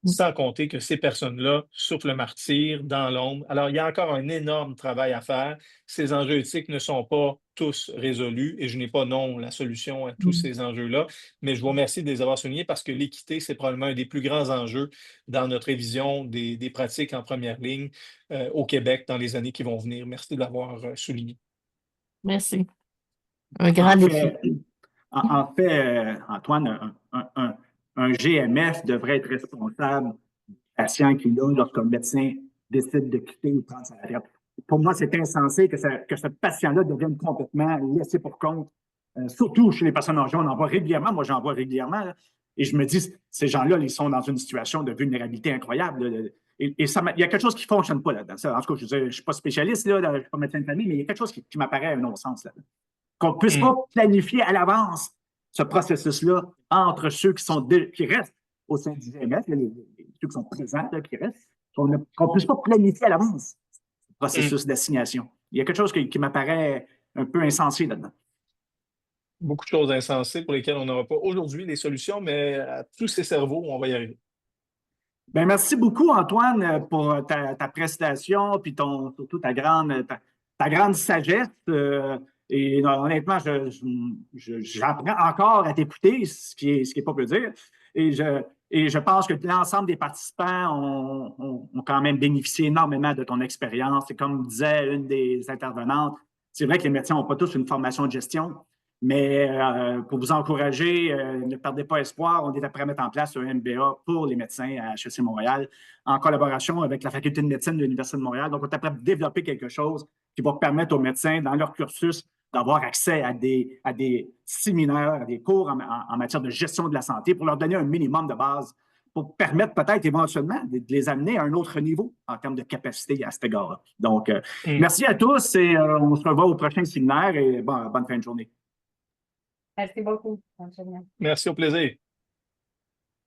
sans compter que ces personnes-là souffrent le martyre dans l'ombre. Alors, il y a encore un énorme travail à faire. Ces enjeux éthiques ne sont pas tous résolus et je n'ai pas, non, la solution à tous ces enjeux-là, mais je vous remercie de les avoir soulignés parce que l'équité, c'est probablement un des plus grands enjeux dans notre révision des pratiques en première ligne au Québec dans les années qui vont venir. Merci de l'avoir souligné. Merci. Un grand En défi. fait, Antoine, un GMF devrait être responsable du patient qui, là, lorsqu'un médecin décide de quitter ou prendre sa retraite. Pour moi, c'est insensé que ce patient-là devienne complètement laissé pour compte. Surtout chez les personnes âgées, on en voit régulièrement. Moi, j'en vois régulièrement. Là, et je me dis, ces gens-là, ils sont dans une situation de vulnérabilité incroyable. Là, et ça, il y a quelque chose qui ne fonctionne pas là-dedans. En tout cas, je ne suis pas spécialiste, là, je ne suis pas médecin de famille, mais il y a quelque chose qui m'apparaît à un autre sens là-dedans. Qu'on ne puisse pas planifier à l'avance ce processus-là entre ceux qui restent au sein du GMF, ceux qui sont présents, là, qui restent, qu'on ne puisse pas planifier à l'avance ce processus d'assignation. Il y a quelque chose qui m'apparaît un peu insensé là-dedans. Beaucoup de choses insensées pour lesquelles on n'aura pas aujourd'hui les solutions, mais à tous ces cerveaux, on va y arriver. Bien, merci beaucoup, Antoine, pour ta prestation, puis surtout ta grande sagesse. Et honnêtement, j'apprends encore à t'écouter, ce qui est pas peu dire. Et je pense que l'ensemble des participants ont quand même bénéficié énormément de ton expérience. Et comme disait une des intervenantes, c'est vrai que les médecins n'ont pas tous une formation de gestion, mais pour vous encourager, ne perdez pas espoir. On est prêt à mettre en place un MBA pour les médecins à HEC Montréal en collaboration avec la Faculté de médecine de l'Université de Montréal. Donc, on est prêt à développer quelque chose qui va permettre aux médecins, dans leur cursus, d'avoir accès à des séminaires, à des cours en matière de gestion de la santé pour leur donner un minimum de base pour permettre peut-être éventuellement de les amener à un autre niveau en termes de capacité à cet égard-là. Donc, merci à tous et on se revoit au prochain séminaire et bonne fin de journée. Merci beaucoup. Bonne journée. Merci, au plaisir.